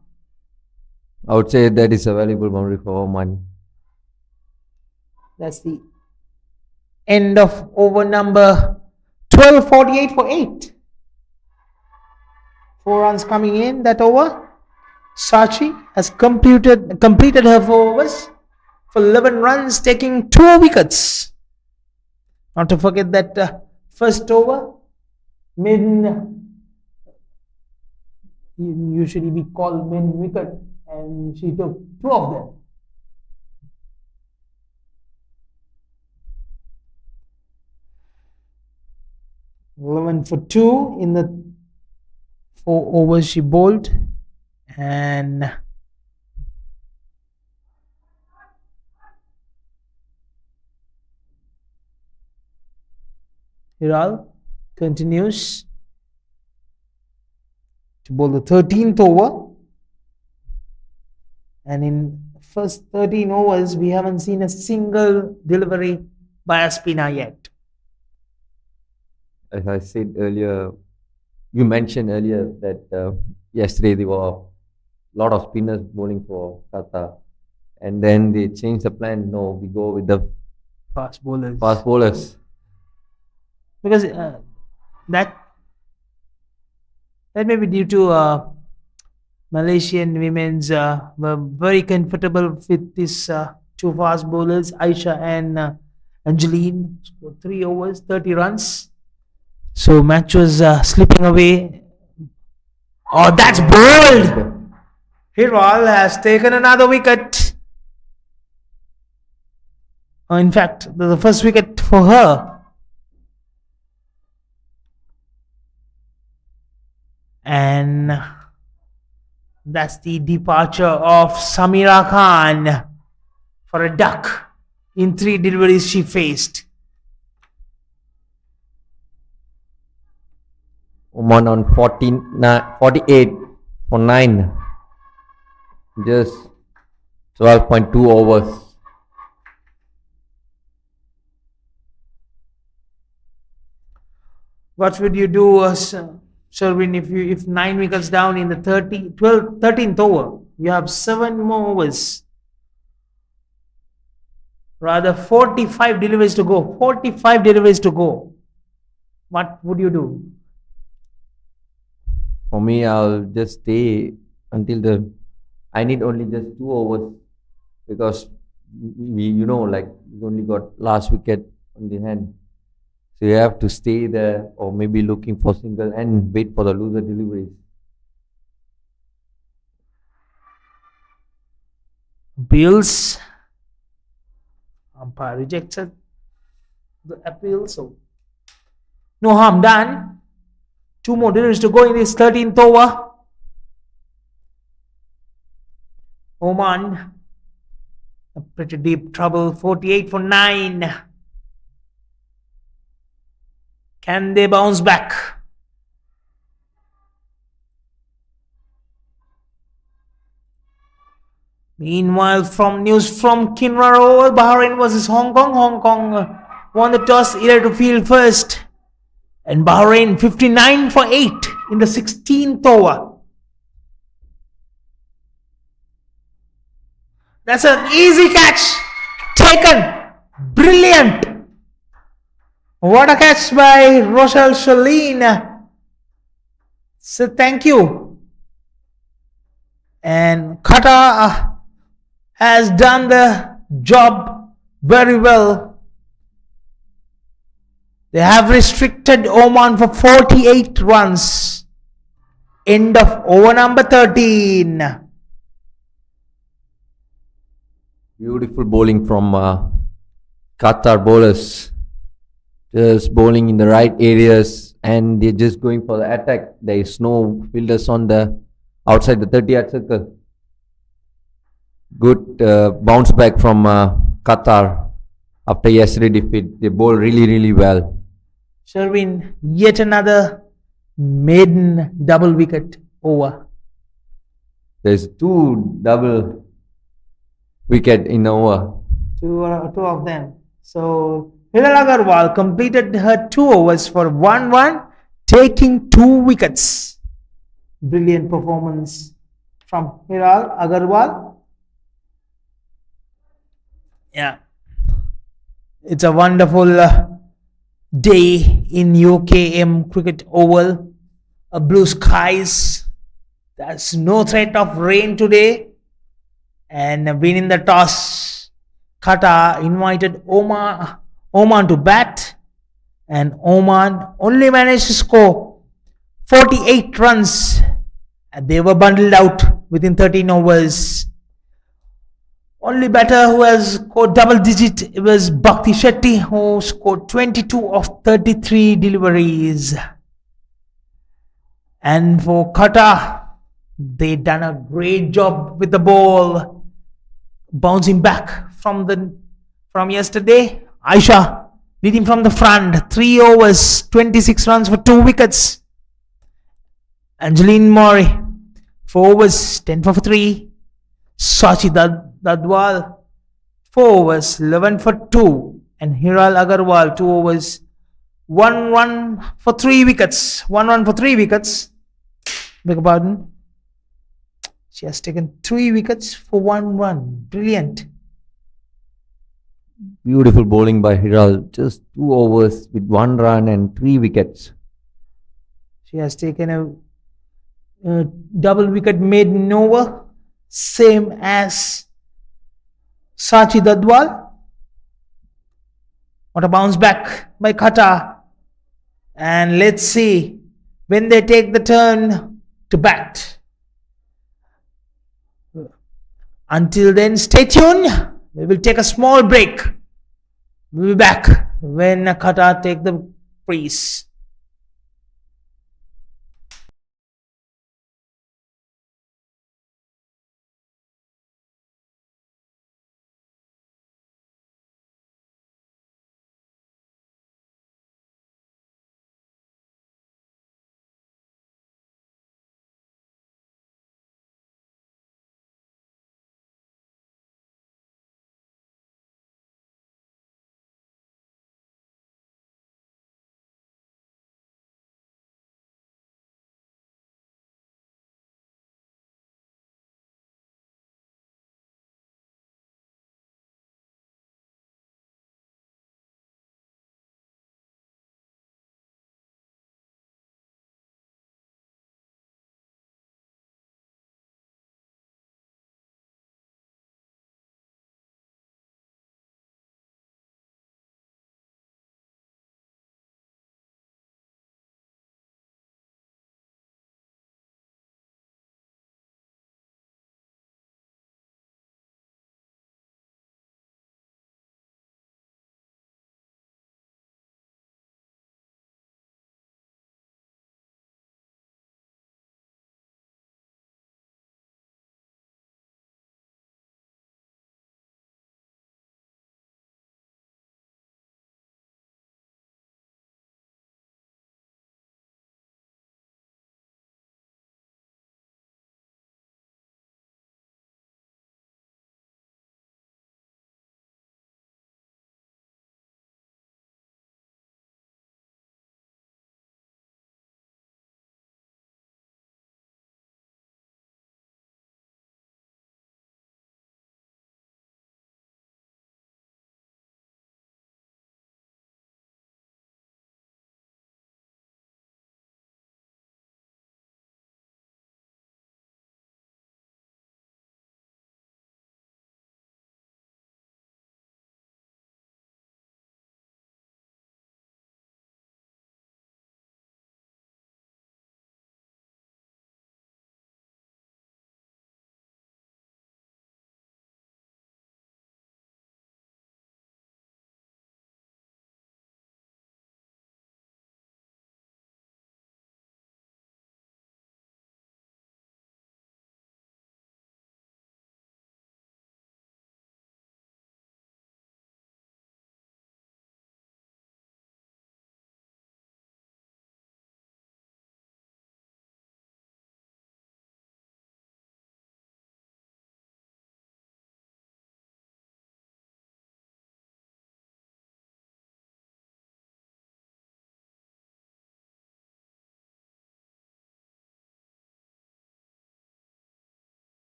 I would say that is a valuable boundary for Oman. That's the end of over number 12, 48 for 8. 4 runs coming in that over. Sachi has completed her 4 overs for 11 runs, taking 2 wickets. Not to forget that first over, usually we call maiden wicket, and she took 2 of them. Eleven for 2 in the 4 overs she bowled, and Hiral continues to bowl the 13th over, and in first 13 overs we haven't seen a single delivery by a spinner yet. As I said earlier, you mentioned earlier that yesterday there were a lot of spinners bowling for Qatar, and then they changed the plan. No, we go with the Fast bowlers. Because that may be due to Malaysian women's were very comfortable with these 2 fast bowlers, Aisha and Angeline. Scored 3 overs, 30 runs. So match was slipping away. Oh, that's bold! Hiral has taken another wicket. In fact, the first wicket for her. And that's the departure of Samira Khan for a duck in 3 deliveries she faced. Oman on 48 for 9. Just 12.2 overs. What would you do, Sherwin, if 9 wickets down in the 13th over? You have 7 more overs. Rather, 45 deliveries to go. 45 deliveries to go. What would you do? For me, I'll just stay until I need only just 2 overs because we only got last wicket on the hand. So you have to stay there or maybe looking for single and wait for the loser deliveries. Appeals. Umpire rejected the appeal, so no harm done. 2 more deliveries to go in this 13th over. Oman, a pretty deep trouble, 48 for 9. Can they bounce back? Meanwhile, from news from Kinra Oval, Bahrain versus Hong Kong. Hong Kong won the toss, either to field first. And Bahrain 59 for 8 in the 16th over. That's an easy catch. Taken. Brilliant. What a catch by Rochelle Shalin. So thank you. And Qatar has done the job very well. They have restricted Oman for 48 runs. End of over number 13. Beautiful bowling from Qatar bowlers. Just bowling in the right areas and they're just going for the attack. There is no fielders on the outside the 30-yard circle. Good bounce back from Qatar after yesterday defeat. They bowl really well. Sherwin, yet another maiden double wicket over. There's 2 double wicket in over. Two of them. So Hilal Agarwal completed her 2 overs for 1 run, taking 2 wickets. Brilliant performance from Hilal Agarwal. Yeah, it's a wonderful day in UKM Cricket Oval. Blue skies. There's no threat of rain today. And winning the toss, Qatar invited Oman to bat. And Oman only managed to score 48 runs. And they were bundled out within 13 overs. Only batter who has scored double digit was Bhakti Shetty, who scored 22 of 33 deliveries. And for Qatar, they done a great job with the ball, bouncing back from yesterday. Aisha leading from the front, 3 overs, 26 runs for 2 wickets. Angeline Murray, 4 overs, 10 for 3. Sachi Dadwal, 4 overs, 11 for 2. And Hiral Agarwal, 2 overs, 1 run for 3 wickets. 1 run for 3 wickets. Beg your pardon. She has taken 3 wickets for 1 run. Brilliant. Beautiful bowling by Hiral. Just 2 overs with 1 run and 3 wickets. She has taken a double wicket maiden over, same as Sachi Dadwal. What a bounce back by Qatar. And let's see when they take the turn to bat. Until then, stay tuned. We will take a small break. We'll be back when Qatar take the crease.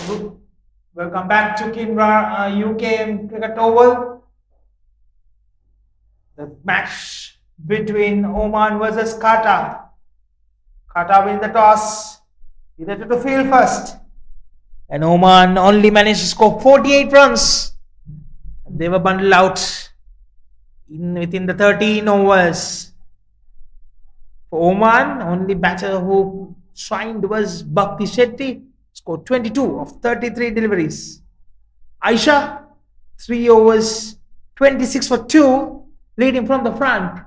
Welcome back to Kinra UK Cricket Oval. The match between Oman versus Qatar. Qatar win the toss. Decided to field first. And Oman only managed to score 48 runs. They were bundled out within the 13 overs. For Oman, only batter who shined was Bhakti Shetty, scored 22 of 33 deliveries. Aisha, 3 overs, 26 for 2, leading from the front.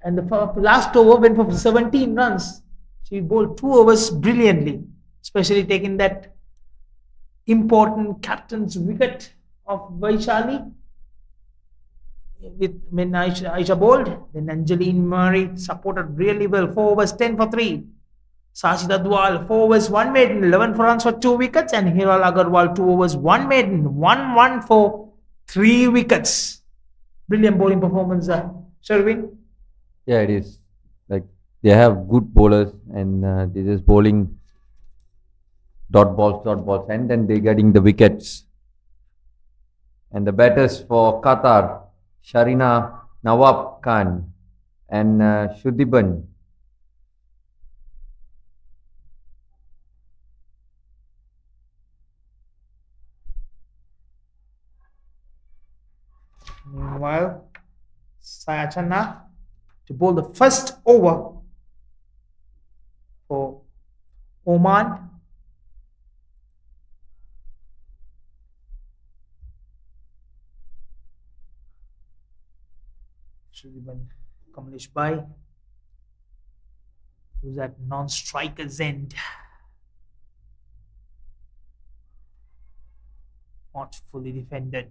And the last over went for 17 runs. She bowled 2 overs brilliantly, especially taking that important captain's wicket of Vaishali. When Aisha bowled, then Angeline Murray supported really well. 4 overs, 10 for 3. Sashi Dadwal, 4 overs, 1 maiden, 11 runs for 2 wickets. And Hiral Agarwal, 2 overs, 1 maiden, 1 for 3 wickets. Brilliant bowling performance, Sherwin. Yeah, it is. Like, they have good bowlers and they're just bowling dot balls, and then they're getting the wickets. And the batters for Qatar, Sharina Nawab Khan and Shudhiban. Meanwhile, Sayachana to bowl the first over for Oman. Shrivan Kamlesh Bhai, who's at non-striker's end. Not fully defended.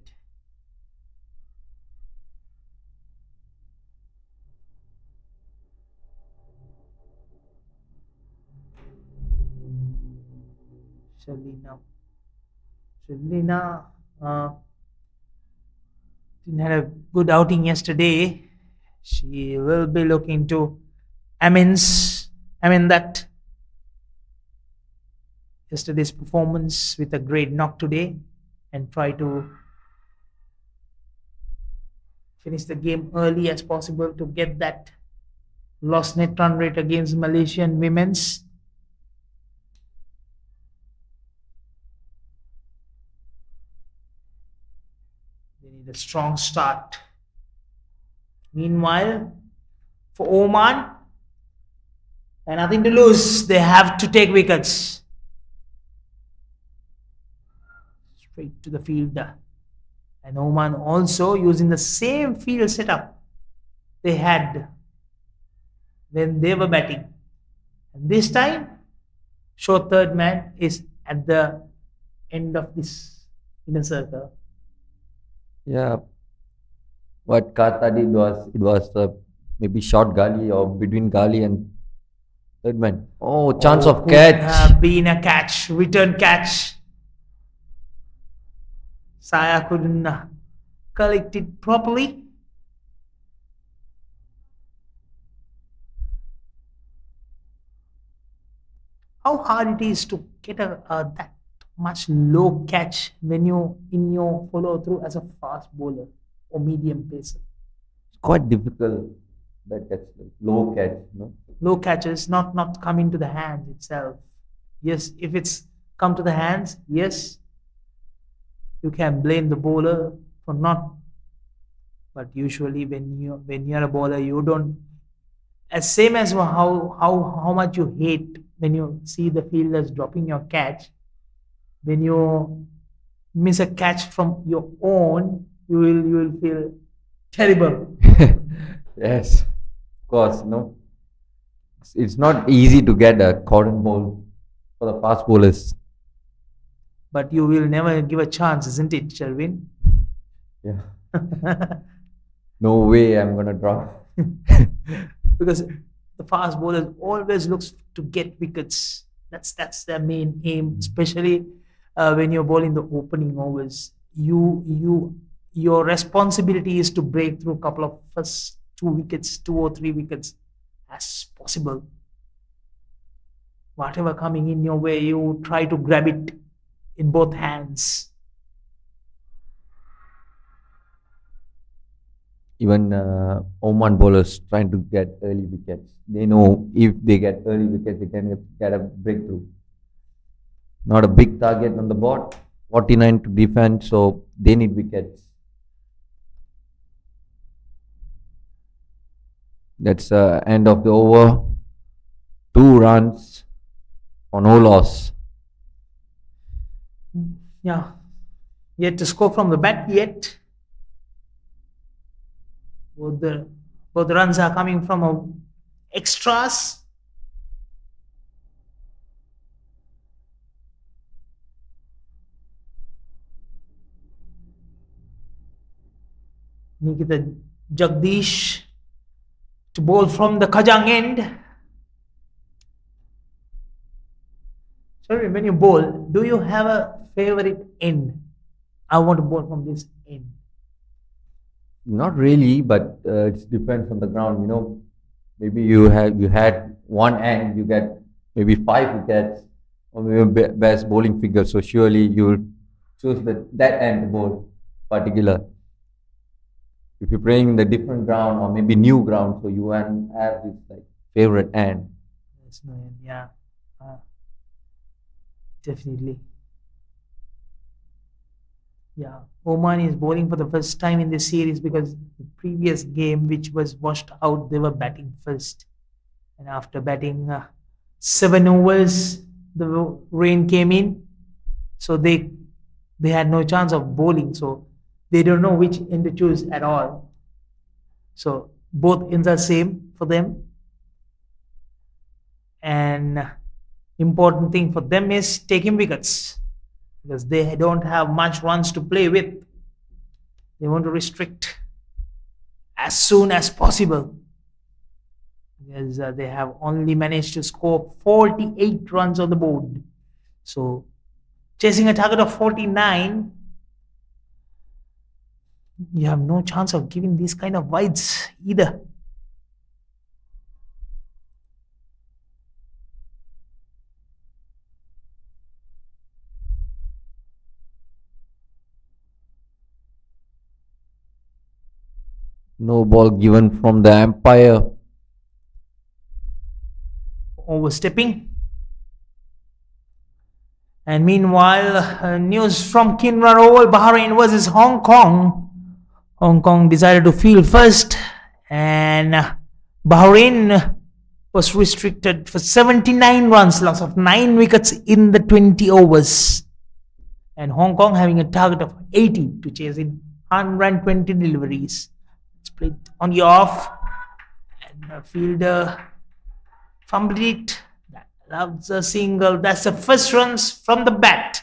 Shalina didn't have a good outing yesterday. She will be looking to amend that yesterday's performance with a great knock today and try to finish the game early as possible to get that lost net run rate against Malaysian women's. They need a strong start. Meanwhile, for Oman, and nothing to lose, they have to take wickets. Straight to the field. And Oman also using the same field setup they had when they were batting. And this time, short third man is at the end of this inner circle. Yeah, what Qatar did was maybe short gully or between gully and third man. Oh, chance of Could catch. have been a catch, return catch. Saya couldn't collect it properly. How hard it is to get that much low catch when you in your follow through as a fast bowler or medium pacer. It's quite difficult that catch, low catch, no? Low catches not coming to the hands itself. Yes, if it's come to the hands, yes, you can blame the bowler for not. But usually when you're a bowler, you don't, as same as how much you hate when you see the fielders dropping your catch. When you miss a catch from your own, you will feel terrible. Yes, of course, no. It's not easy to get a cotton ball for the fast bowlers. But you will never give a chance, isn't it, Sherwin? Yeah. No way I'm gonna draw. Because the fast bowlers always looks to get wickets. That's their main aim, especially when you're bowling the opening overs. Your responsibility is to break through a couple of first 2 or 3 wickets as possible. Whatever coming in your way, you try to grab it in both hands. Even Oman bowlers trying to get early wickets. They know if they get early wickets, they can get a breakthrough. Not a big target on the board, 49 to defend, so they need wickets. That's end of the over. 2 runs for no loss. Yeah, yet to score from the bat yet. Both the runs are coming from extras. Nikita Jagdish to bowl from the Kajang end. Sorry, when you bowl, do you have a favorite end? I want to bowl from this end. Not really, but it depends on the ground. You know, maybe you had one end, you get maybe 5 wickets, or maybe best bowling figure. So surely you will choose that end to bowl particular. If you're playing in the different ground or maybe new ground, so you have this like favorite end. Yes, no end, yeah, definitely. Yeah, Oman is bowling for the first time in this series because the previous game, which was washed out, they were batting first. And after batting 7 overs, the rain came in. So they had no chance of bowling. So they don't know which end to choose at all. So both ends are same for them. And important thing for them is taking wickets, because they don't have much runs to play with. They want to restrict as soon as possible, because they have only managed to score 48 runs on the board. So chasing a target of 49, you have no chance of giving these kind of wides either. No ball given from the umpire. Overstepping. And meanwhile, news from Kinran Oval, Bahrain versus Hong Kong. Hong Kong decided to field first, and Bahrain was restricted for 79 runs, loss of 9 wickets in the 20 overs. And Hong Kong having a target of 80 to chase in 120 deliveries. Split on the off, and the fielder fumbled it. That's a single. That's the first runs from the bat.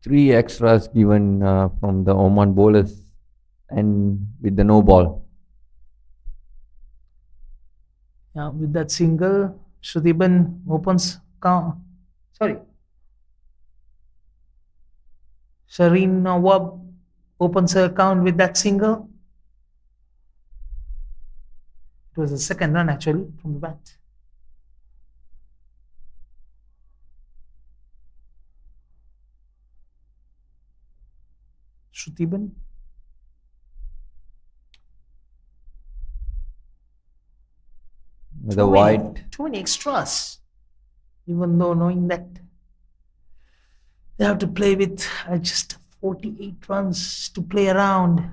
Three extras given from the Oman bowlers, and with the no ball. Yeah, with that single, Shrudiban opens count. Sorry. Shireen Nawab opens her account with that single. It was the second run actually from the bat. Shrudiban. The wide. Too many extras. Even though knowing that they have to play with just 48 runs to play around.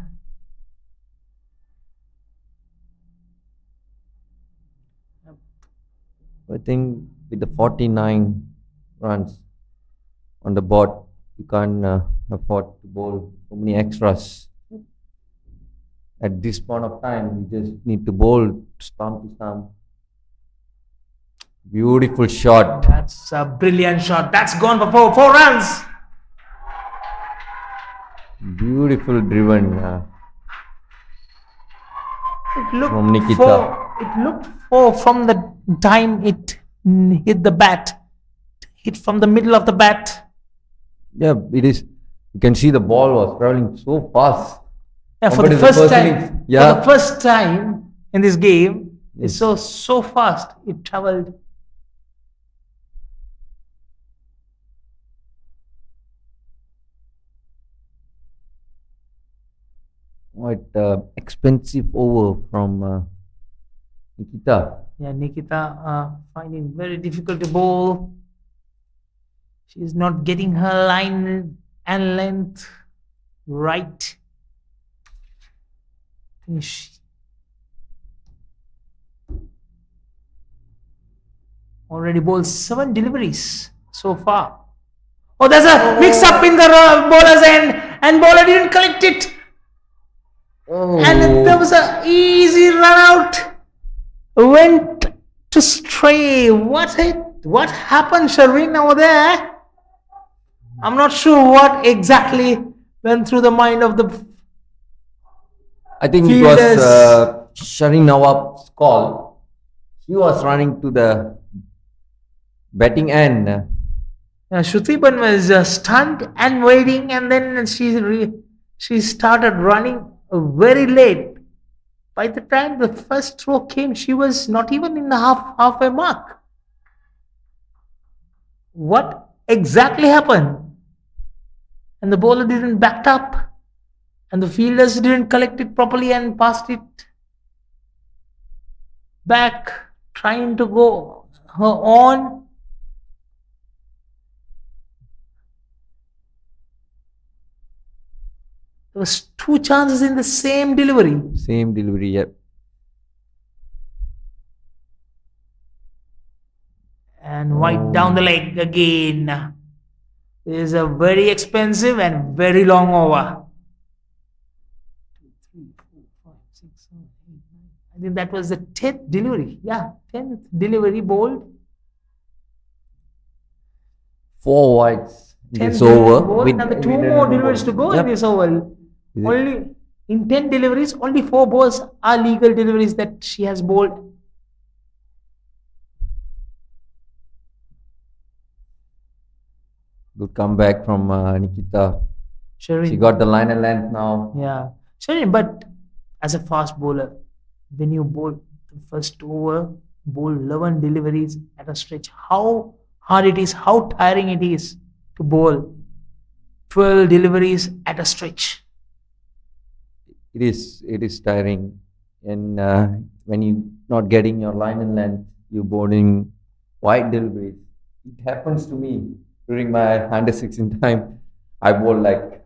I think with the 49 runs on the board, you can't afford to bowl so many extras. At this point of time, you just need to bowl stump to stump. Beautiful shot. That's a brilliant shot. That's gone for four runs. Beautiful driven from Nikita. It looked for from the time it hit the bat, hit from the middle of the bat. Yeah, it is. You can see the ball was traveling so fast. Yeah, for the first time in this game, It's Yes. so fast. It traveled. Quite expensive over from Nikita. Yeah, Nikita finding very difficult to bowl. She's not getting her line and length right. She already bowled 7 deliveries so far. Oh, there's a mix up in the bowler's end, and bowler didn't collect it. And there was a easy run out. Went to stray. What happened, Sharvin, over there? I'm not sure what exactly went through the mind of the I think it was fielders. Sharin Nawab's call. He was running to the batting end. Shruti was stunned and waiting, and then she started running very late. By the time the first throw came, she was not even in the halfway mark. What exactly happened? And the bowler didn't back up, and the fielders didn't collect it properly and passed it back, trying to go her on. There was 2 chances in the same delivery. Same delivery, yeah. And wide down the leg again. It is a very expensive and very long over. 2, 3, 4, 5, 6, 7, 8, 9. I think that was the 10th delivery. Yeah, 10th delivery bowled. 4 wides in 10 this delivery over. bowled. Another 2 more deliveries to go in this over. Is it? Only in 10 deliveries, only 4 balls are legal deliveries that she has bowled. Good comeback from Nikita. Shareen. She got the line and length now. Yeah, Shareen, but as a fast bowler, when you bowl the first over, bowl 11 deliveries at a stretch, how hard it is, how tiring it is to bowl 12 deliveries at a stretch. It is tiring, and when you not getting your line and length, you bowling wide deliveries. It happens to me during my under 16 time. I bowl like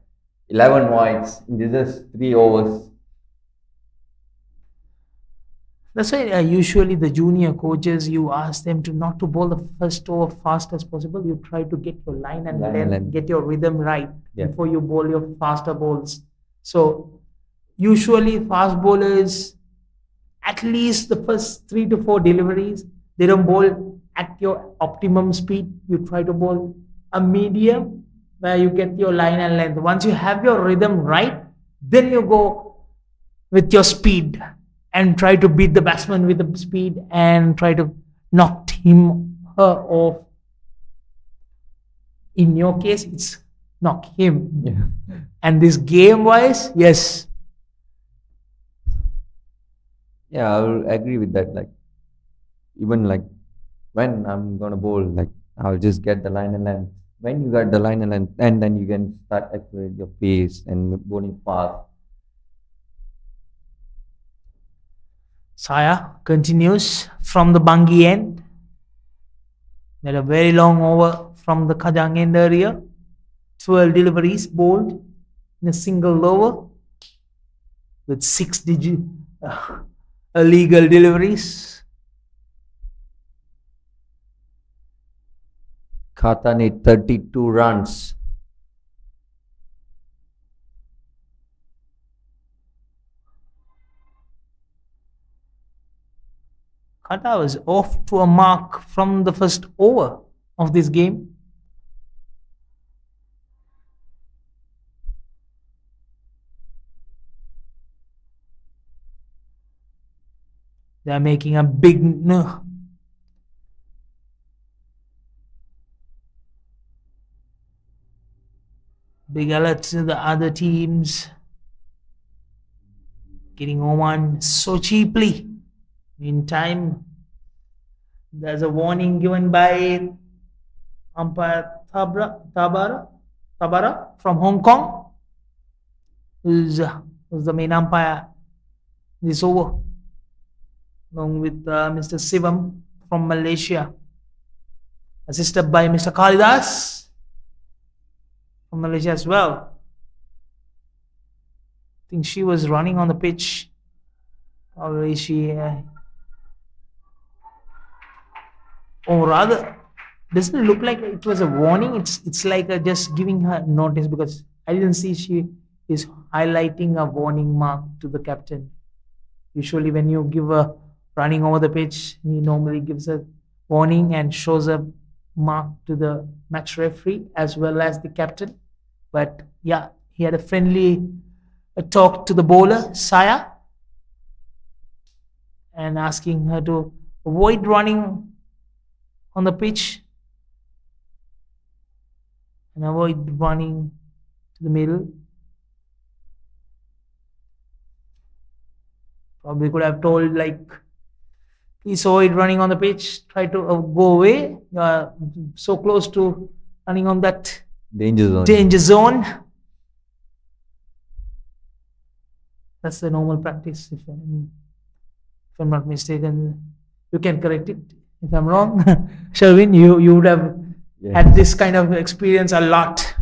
11 wides in just 3 overs. That's why usually the junior coaches, you ask them to not to bowl the first over fast as possible. You try to get your line and length, get your rhythm right before you bowl your faster bowls. So usually fast bowlers, at least the first 3 to 4 deliveries, they don't bowl at your optimum speed. You try to bowl a medium where you get your line and length. Once you have your rhythm right, then you go with your speed and try to beat the batsman with the speed and try to knock her off. In your case, it's knock him. Yeah. And this game wise, yes. Yeah, I will agree with that. Like, even like when I'm gonna bowl, like I'll just get the line and length. When you got the line and length, and then you can start accelerate your pace and bowling fast. Saya continues from the Bangi end. There a very long over from the Kajang end area. 12 deliveries bowled in a single over with 6 illegal deliveries. Qatar need 32 runs. Qatar was off to a mark from the first over of this game. They are making a big alert to the other teams. Getting Oman so cheaply. Meantime, there's a warning given by umpire Tabara from Hong Kong, who's the main umpire this over, along with Mr. Sivam from Malaysia, assisted by Mr. Kalidas from Malaysia as well. I think she was running on the pitch. Or is she? Or rather, doesn't it look like it was a warning? It's like just giving her notice, because I didn't see she is highlighting a warning mark to the captain. Usually, when you give a running over the pitch, he normally gives a warning and shows a mark to the match referee as well as the captain. But yeah, he had a friendly talk to the bowler, Saya, and asking her to avoid running on the pitch and avoid running to the middle. Probably could have told, like, please avoid running on the pitch, try to go away. You are so close to running on that danger zone. That's the normal practice, if I'm not mistaken. You can correct it if I'm wrong. Sherwin, you would have had this kind of experience a lot.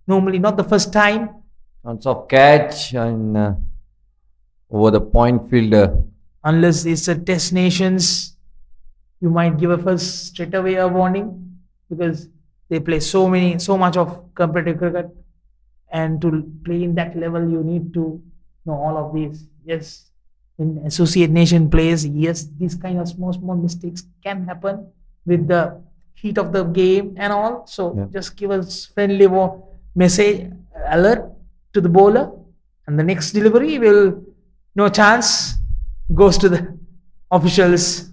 Normally, not the first time. Chance of catch and over the point fielder. Unless it's a test nations, you might give a first straight away a warning, because they play so much of competitive cricket, and to play in that level, you need to know all of these. Yes, in associate nation players, yes, these kind of small mistakes can happen with the heat of the game and all. So just give us friendly message alert to the bowler, and the next delivery will no chance goes to the officials.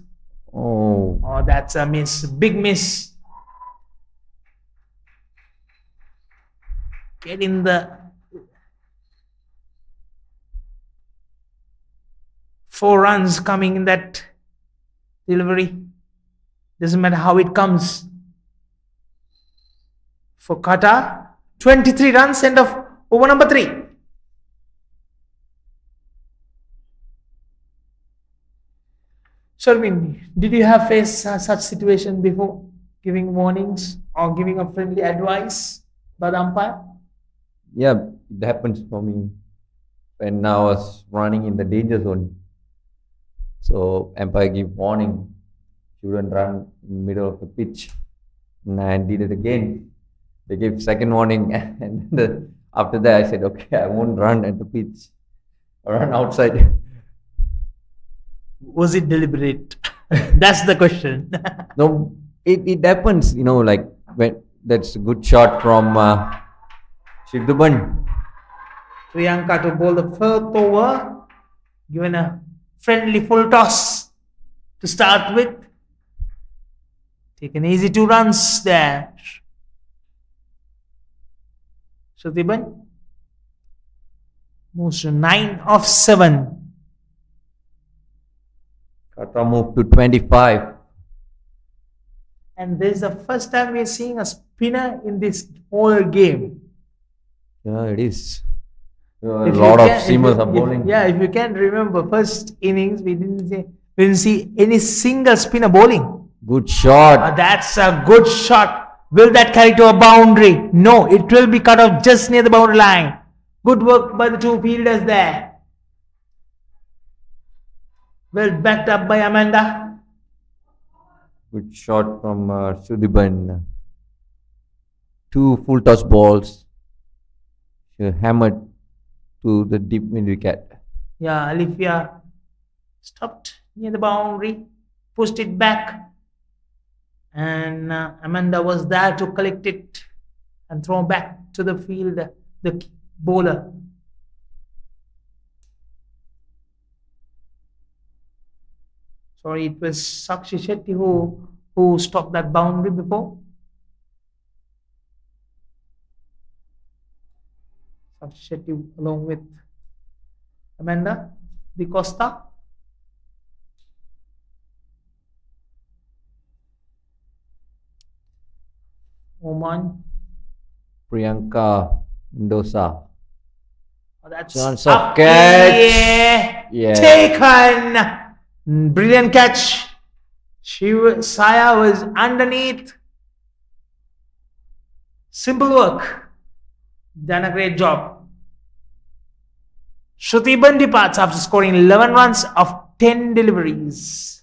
Oh, that's a miss, big miss. Get in the 4 runs coming in that delivery. Doesn't matter how it comes. For Qatar, 23 runs, end of over number 3. Sharmin, did you have faced such situation before, giving warnings or giving a friendly advice by the umpire? Yeah, it happens for me when I was running in the danger zone. So umpire give warning, shouldn't run in the middle of the pitch, and I did it again. They gave second warning, and after that I said, okay, I won't run at the pitch, I'll run outside. Was it deliberate? That's the question. No, it happens, like when that's a good shot from Shivduban. Priyanka to bowl the 4th over, given a friendly full toss to start with. Taken easy 2 runs there. Shrudiban moves to 9 of 7. Qatar moved to 25. And this is the first time we're seeing a spinner in this whole game. Yeah, it is. A lot of seamers are bowling. If you can remember, first innings we didn't see any single spinner bowling. Good shot. That's a good shot. Will that carry to a boundary? No, it will be cut off just near the boundary line. Good work by the 2 fielders there. Well backed up by Amanda. Good shot from Shrudiban. 2 full toss balls. She hammered to the deep mid wicket. Yeah, Alifia stopped near the boundary, pushed it back, and Amanda was there to collect it and throw back to the field, the bowler. Sorry, it was Sakshi Shetty who stopped that boundary before. Sakshi Shetty along with Amanda Di Costa. Oman. Priyanka Mendoza. Oh, that's Chance of up catch. in the air. Yeah. Taken. Brilliant catch. Saya was underneath. Simple work. Done a great job. Shruti Bandipats after scoring 11 runs of 10 deliveries.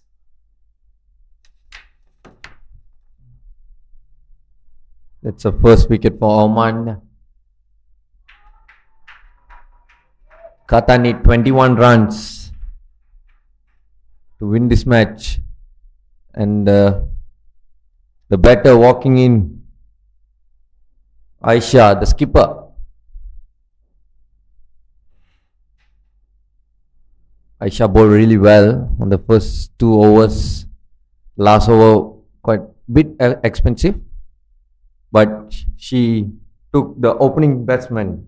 That's the first wicket for Oman. Qatar need 21 runs to win this match. And the batter walking in, Aisha, the skipper. Aisha bowled really well on the first 2 overs. Last over quite bit expensive, but she took the opening batsman.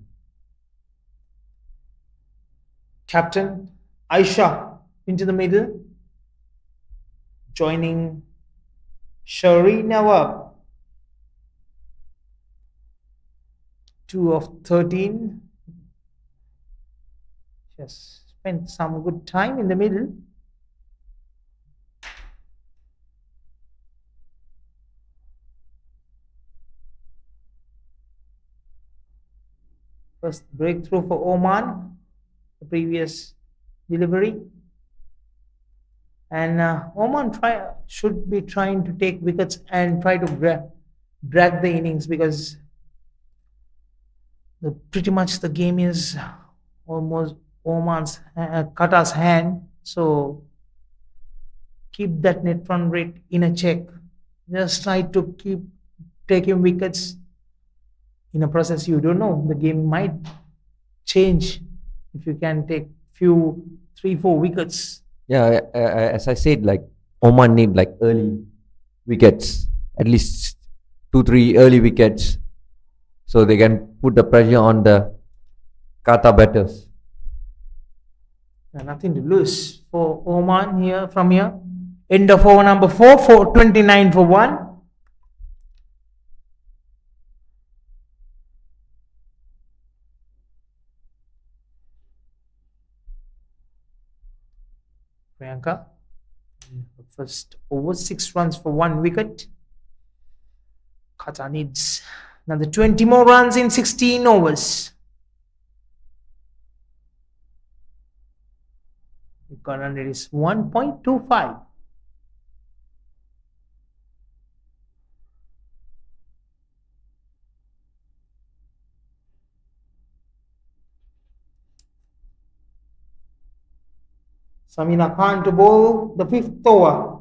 Captain Aisha into the middle, joining Shireen Nawab. 2 of 13. She has spent some good time in the middle. First breakthrough for Oman, the previous delivery. And Oman should be trying to take wickets and try to drag the innings, because pretty much the game is almost Qatar's hand. So keep that net run rate in a check. Just try to keep taking wickets. In a process, you don't know, the game might change if you can take few 3-4 wickets. Yeah, as I said, like Oman need like early wickets, at least 2-3 early wickets, so they can put the pressure on the Qatar batters. Nothing to lose for Oman here from here. End of over number 4 for 29 for 1. Priyanka, first over 6 runs for 1 wicket. Qatar needs another 20 more runs in 16 overs. The current run rate is 1.25. Samina Khan to bowl the 5th over.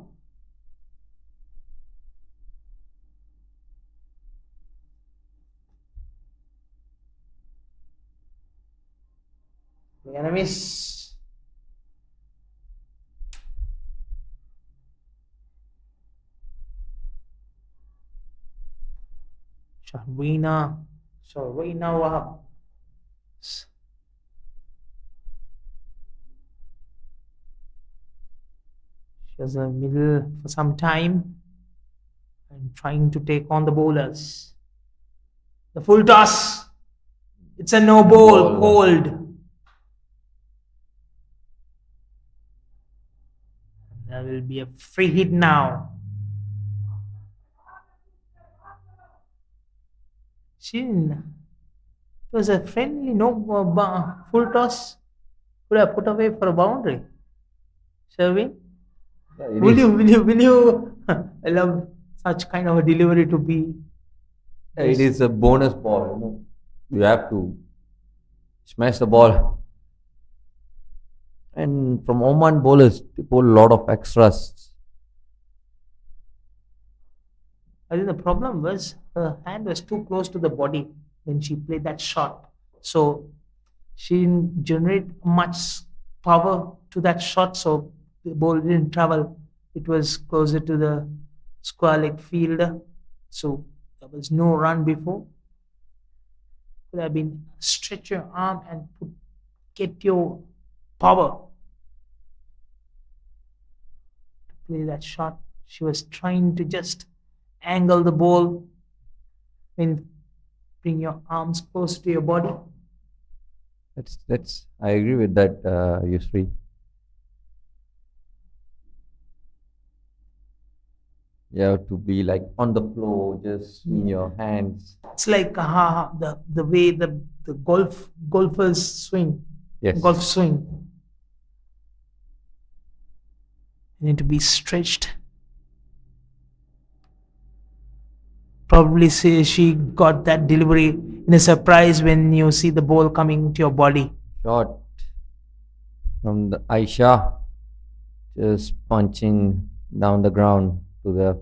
We're gonna miss. Shahreena Wahab. She was in the middle for some time and trying to take on the bowlers. The full toss. It's a no ball, cold. And there will be a free hit now. It was a friendly full toss. Could have put away for a boundary. Sherwin? Yeah, Will you I love such kind of a delivery to be. It is a bonus ball, you have to smash the ball. And from Oman bowlers, they bowl a lot of extras. I think the problem was her hand was too close to the body when she played that shot. So she didn't generate much power to that shot, so the ball didn't travel. It was closer to the square leg fielder. So there was no run before. Could have been stretch your arm and get your power to play that shot. She was trying to just angle the ball. When bring your arms close to your body. That's. I agree with that, Yusri. You have to be like on the floor, just swing your hands. It's like the way the golfers swing. Yes. Golf swing. You need to be stretched. Probably say she got that delivery in a surprise when you see the ball coming to your body. Shot from the Aisha, just punching down the ground to the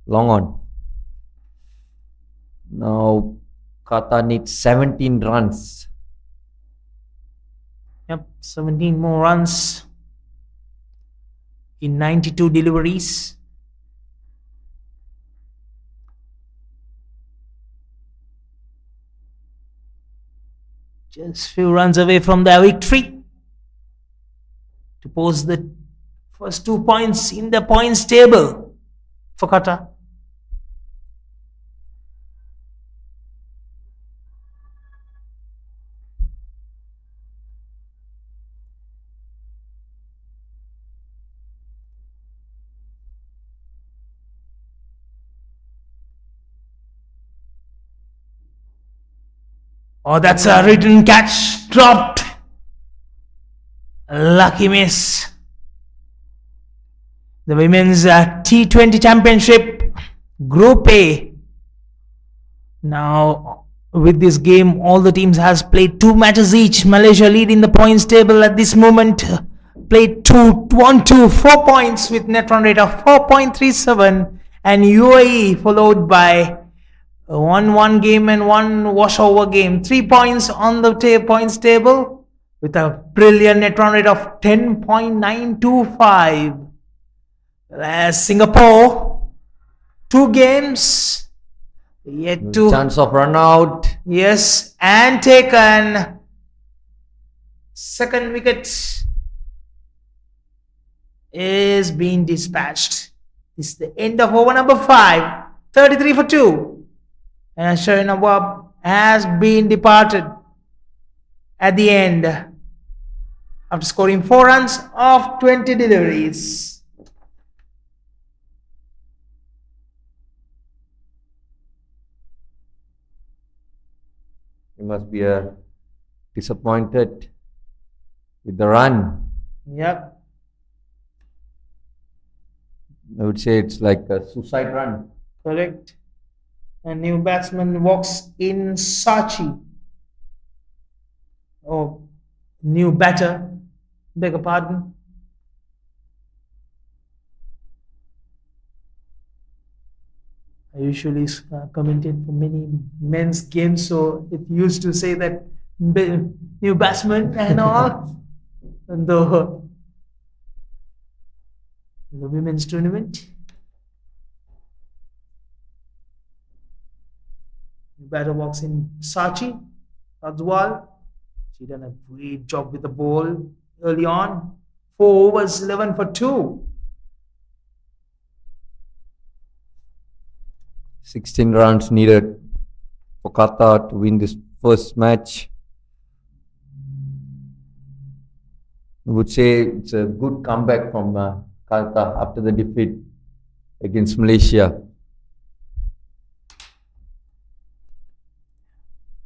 long on. Now Qatar needs 17 runs. Yep, 17 more runs in 92 deliveries. Just few runs away from their victory to post the first 2 points in the points table for Qatar. Oh, that's a written catch. Dropped. Lucky miss. The Women's T20 Championship Group A. Now, with this game, all the teams has played 2 matches each. Malaysia leading the points table at this moment. Played 4 points with net run rate of 4.37. And UAE followed by 1 game and 1 washover game. 3 points on the points table with a brilliant net run rate of 10.925. Whereas Singapore, 2 games, yet to Chance of run out. yes, and taken. Second wicket is being dispatched. This is the end of over number 5. 33 for 2. And Sharin Nawab has been departed at the end after scoring 4 runs off 20 deliveries. You must be disappointed with the run. Yep. I would say it's like a suicide run. Correct. A new batsman walks in Sachi. Oh, new batter. Beg your pardon. I usually commented for many men's games, so it used to say that new batsman and all. And the women's tournament. New batter walks in Sachi, Tadzwal. She done a great job with the ball early on. 4 overs, 11 for 2. 16 runs needed for Qatar to win this first match. I would say it's a good comeback from Qatar after the defeat against Malaysia.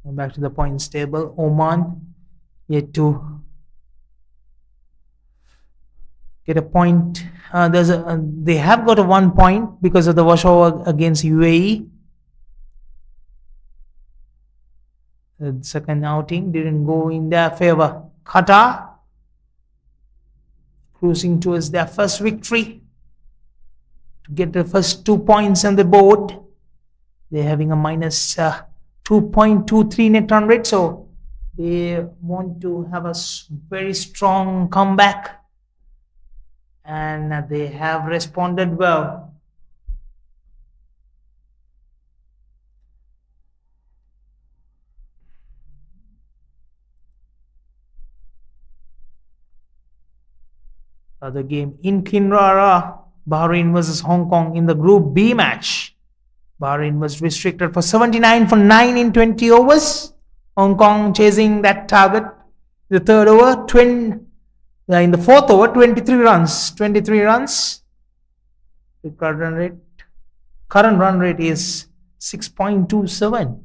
Back to the points table. Oman yet to get a point. They have got a 1 point because of the washover against UAE. The second outing didn't go in their favor. Qatar cruising towards their first victory to get the first 2 points on the board. They're having a minus 2.23 net run rate, so they want to have a very strong comeback, and they have responded well. Other game in Kinrara, Bahrain versus Hong Kong in the Group B match. Bahrain was restricted for 79 for 9 in 20 overs. Hong Kong chasing that target. The third over, in the fourth over, 23 runs. 23 runs. The current run rate is 6.27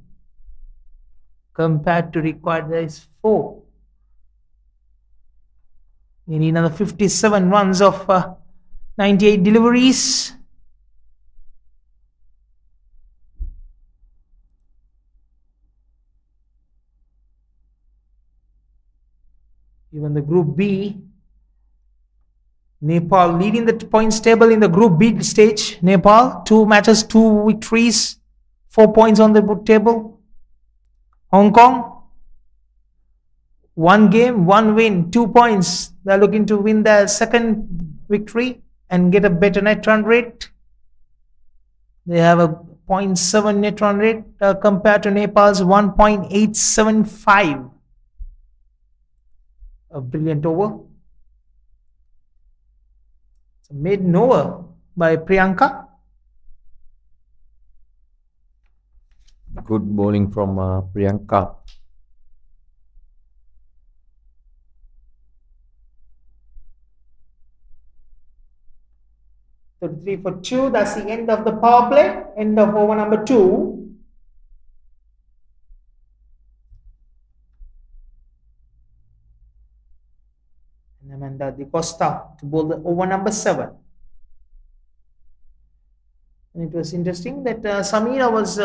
compared to required there is 4. They need another 57 runs of 98 deliveries. Even the Group B, Nepal leading the points table in the Group B stage. Nepal, 2 matches, 2 victories, 4 points on the table. Hong Kong, 1 game, 1 win, 2 points. They're looking to win their second victory and get a better net run rate. They have a 0.7 net run rate compared to Nepal's 1.875. A brilliant over. It's a maiden over by Priyanka. Good bowling from Priyanka. So 3 for 2. That's the end of the power play. End of over number 2. And Amanda Di Costa to bowl the over number 7. And it was interesting that Samira was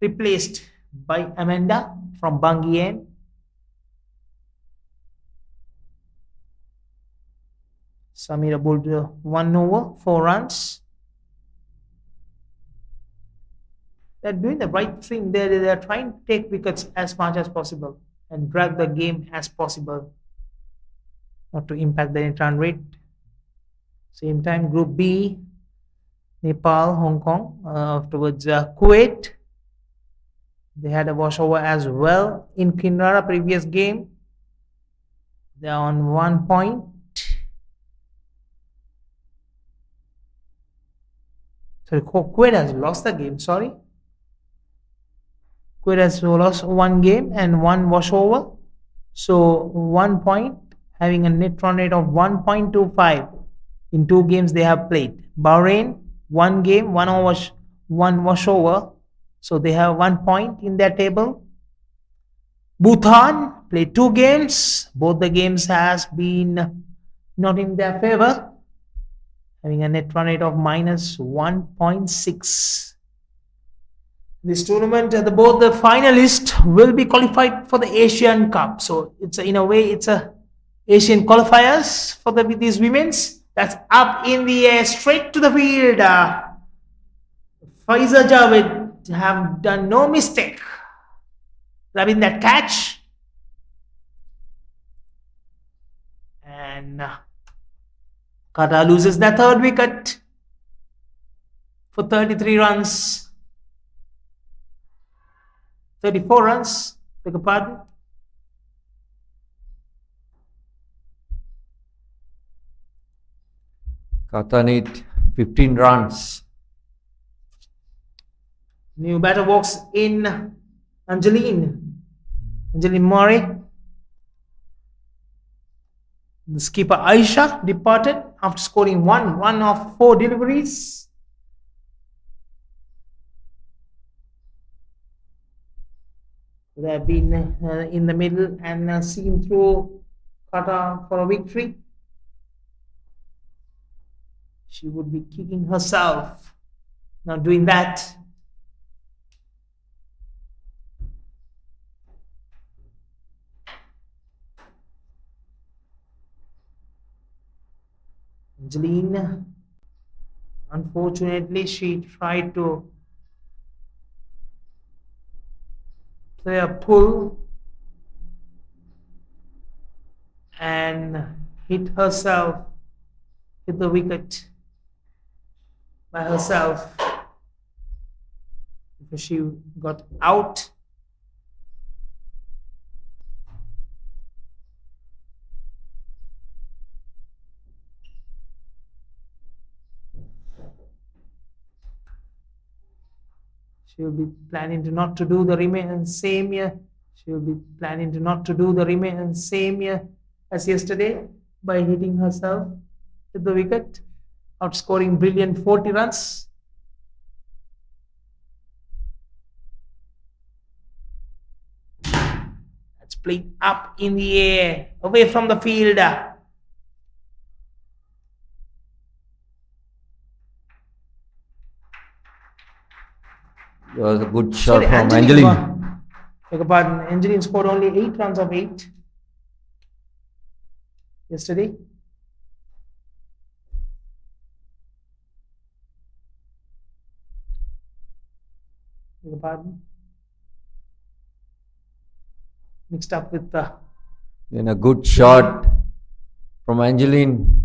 replaced by Amanda from Bangien. Samira bowled 1 over, 4 runs. They're doing the right thing. They're trying to take wickets as much as possible and drag the game as possible, not to impact the net run rate. Same time, Group B, Nepal, Hong Kong, afterwards Kuwait. They had a washover as well in Kinrara previous game. They're on 1 point. Sorry, Kuwait has lost the game, sorry. Kuwait has lost 1 game and 1 washover. So 1 point, having a net run rate of 1.25 in 2 games they have played. Bahrain, 1 game, 1 washover. So they have 1 point in their table. Bhutan played 2 games. Both the games has been not in their favor, having a net run rate of minus 1.6. This tournament, both the finalists will be qualified for the Asian Cup. So it's in a way, it's a Asian qualifiers for these women's. That's up in the air, straight to the field. Faiza Javed have done no mistake grabbing that catch. And Qatar loses their 3rd wicket for 33 runs. 34 runs, beg your pardon. Qatar need 15 runs. New batter walks in Angeline Murray. The skipper Aisha departed after scoring 1 of 4 deliveries. They have been in the middle and seen through Qatar for a victory. She would be kicking herself not doing that. Angeline, unfortunately, she tried to play a pull and hit the wicket by herself because she got out. She'll be planning to not to do the remaining same year. She'll be planning to not to do the remaining same year as yesterday by hitting herself with the wicket, outscoring brilliant 40 runs. That's played up in the air, away from the fielder. It was a good shot from Angeline. Angeline. Beg your pardon. Angeline scored only 8 runs of 8 yesterday. Beg your pardon. Mixed up with the. And a good shot from Angeline.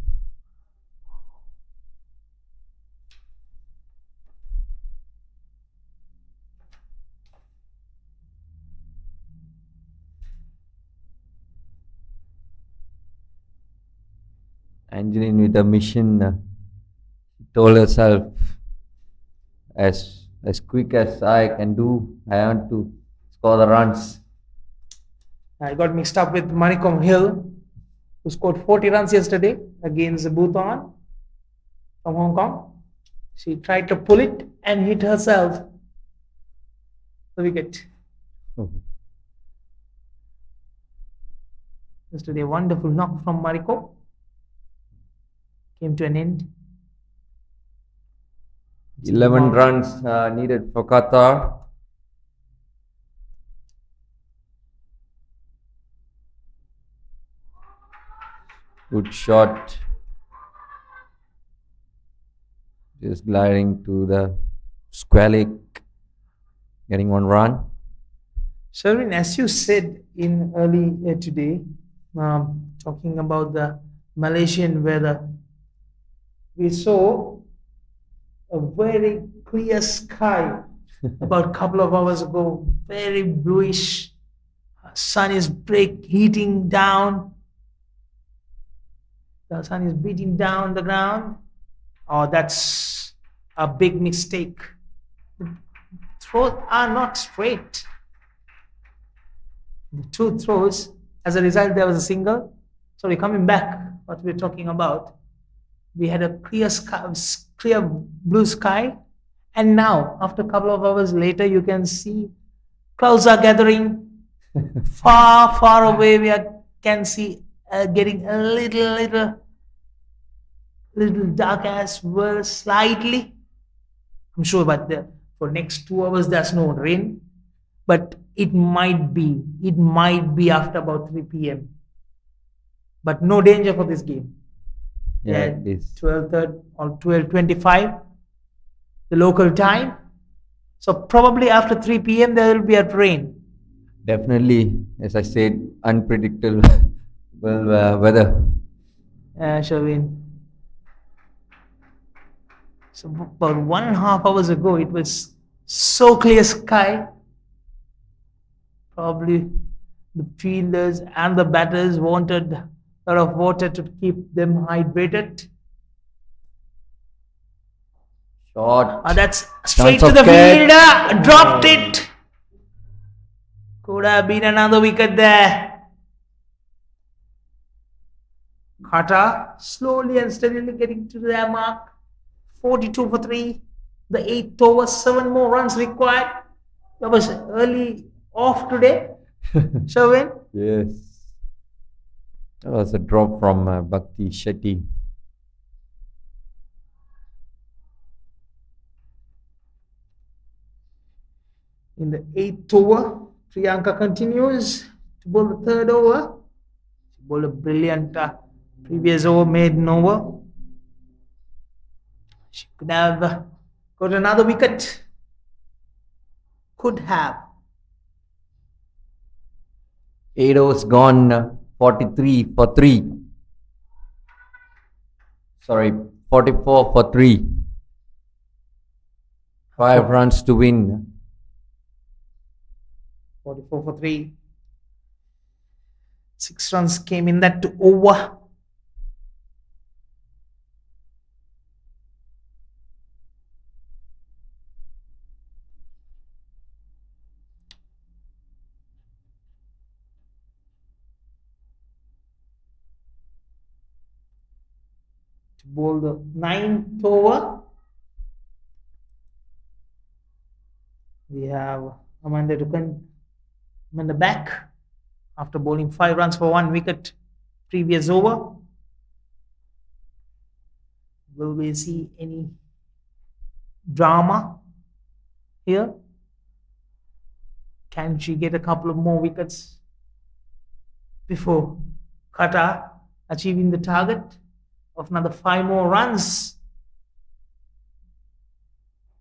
Angeline with a mission, told herself, as quick as I can do, I want to score the runs. I got mixed up with Manikom Hill, who scored 40 runs yesterday against Bhutan from Hong Kong. She tried to pull it and hit herself the wicket. Yesterday, wonderful knock from Mariko came to an end. 11 runs needed for Qatar. Good shot. Just gliding to the square leg, getting 1 run. Sherwin, as you said in early today, talking about the Malaysian weather, we saw a very clear sky about a couple of hours ago, very bluish. Sun is heating down. The sun is beating down the ground. Oh, that's a big mistake. The throws are not straight. The 2 throws, as a result, there was a single. So we're coming back, what we're talking about. We had a clear sky, clear blue sky, and now, after a couple of hours later, you can see clouds are gathering. Far, far away, can see getting a little dark as well, slightly. I'm sure, but for next 2 hours there's no rain, but it might be after about 3 p.m. But no danger for this game. Yeah, it is. 12:30 or 12:25, the local time. So probably after 3 p.m. there will be a rain. Definitely, as I said, unpredictable weather. Sherwin. So about 1.5 hours ago, it was so clear sky. Probably the fielders and the batters wanted a lot of water to keep them hydrated. Shot. That's straight Chance to of the catch. fielder. Dropped it. Could have been another wicket there. Qatar slowly and steadily getting to their mark. 42 for 3. The 8th over, 7 more runs required. That was early off today. Sherwin? Yes. That was a drop from Bhakti Shetty. In the 8th over, Priyanka continues to bowl the 3rd over. She bowled a brilliant previous over, maiden over. She could have got another wicket. Could have. 8 overs gone, 43 for 3. Sorry, 44 for 3. 5 runs to win. 44 for 3. 6 runs came in that over. to bowl the ninth over. We have Amanda back after bowling 5 runs for 1 wicket previous over. Will we see any drama here? Can she get a couple of more wickets before Qatar achieving the target of another 5 more runs?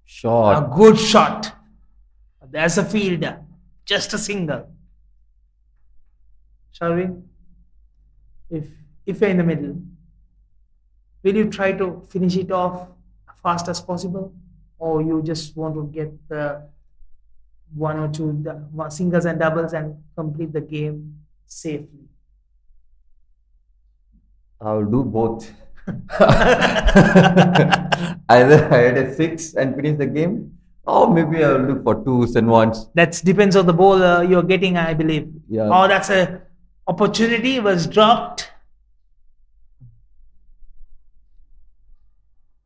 Shot. A good shot. There's a fielder. Just a single. Shall we? If you're in the middle, will you try to finish it off fast as possible, or you just want to get the 1 or 2 singles and doubles and complete the game safely? I'll do both. Either I had a 6 and finish the game, or maybe I'll look for 2s and 1s. That depends on the ball you're getting, I believe. Yeah. Oh, that's a opportunity was dropped.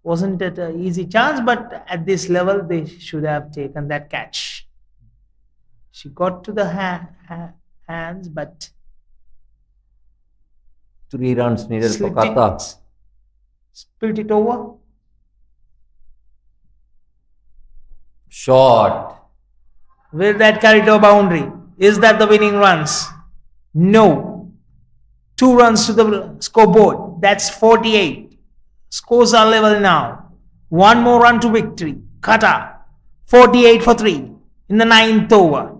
Wasn't it an easy chance, but at this level they should have taken that catch. She got to the hands, but 3 runs needed for slipped Qatar. spilled it over. Shot. Will that carry to a boundary? Is that the winning runs? No. 2 runs to the scoreboard. That's 48. Scores are level now. 1 more run to victory. Qatar 48 for 3 in the 9th over.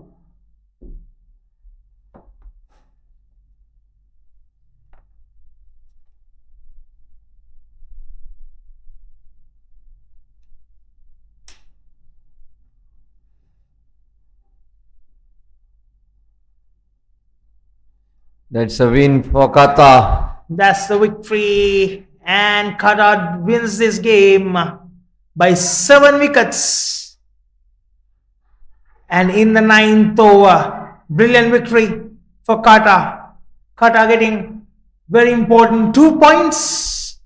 That's a win for Qatar. That's the victory, and Qatar wins this game by 7 wickets. And in the 9th over, brilliant victory for Qatar. Qatar getting very important 2 points.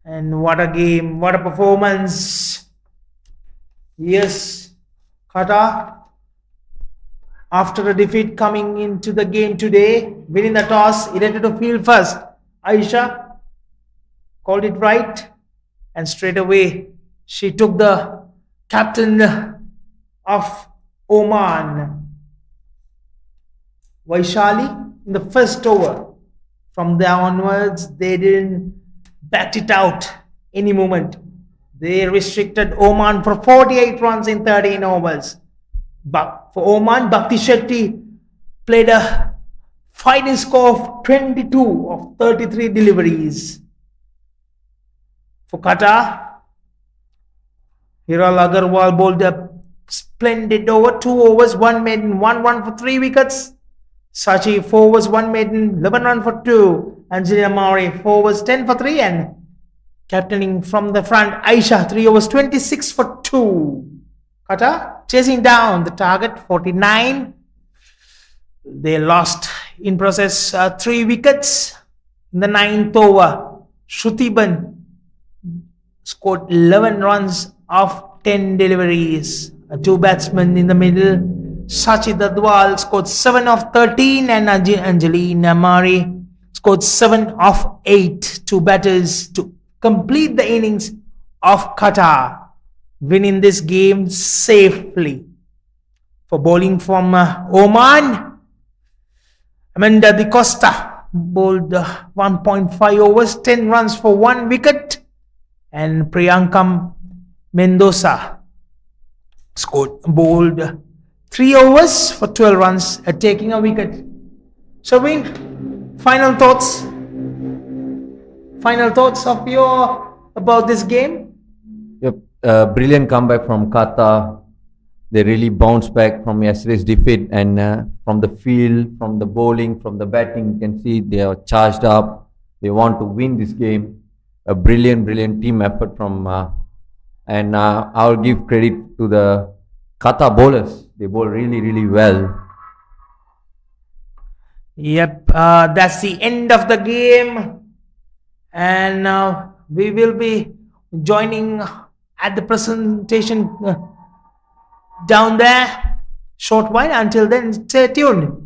And what a game, what a performance. Yes, Qatar, after a defeat coming into the game today, winning the toss, elected to field first. Aisha called it right, and straight away she took the captain of Oman, Vaishali, in the first over. From there onwards, they didn't bat it out any moment. They restricted Oman for 48 runs in 13 overs. But for Oman, Bhakti Shetty played a fighting score of 22 of 33 deliveries. For Qatar, Hiral Agarwal bowled a splendid over, 2 overs, 1 maiden, 1 run for 3 wickets. Sachi, 4 overs, 1 maiden, 11 run for 2. Angelina Maori, 4 overs, 10 for 3. And captaining from the front, Aisha, 3 overs, 26 for 2. Qatar chasing down the target, 49. They lost in process 3 wickets in the 9th over. Shrutiban scored 11 runs of 10 deliveries. 2 batsmen in the middle. Sachi Dadwal scored 7 of 13, and Angelina Mari scored 7 of 8. 2 batters to complete the innings of Qatar, winning this game safely. For bowling from Oman, Amanda Di Costa bowled 1.5 overs, 10 runs for 1 wicket. And Priyankam Mendoza bowled 3 overs for 12 runs, taking a wicket. Shavin, final thoughts? Final thoughts of about this game? Yep. Brilliant comeback from Qatar. They really bounced back from yesterday's defeat, and from the field, from the bowling, from the batting, you can see they are charged up. They want to win this game. A brilliant team effort from, and I'll give credit to the Qatar bowlers. They bowl really well. Yep, that's the end of the game. and we will be joining at the presentation down there short while. Until then, stay tuned.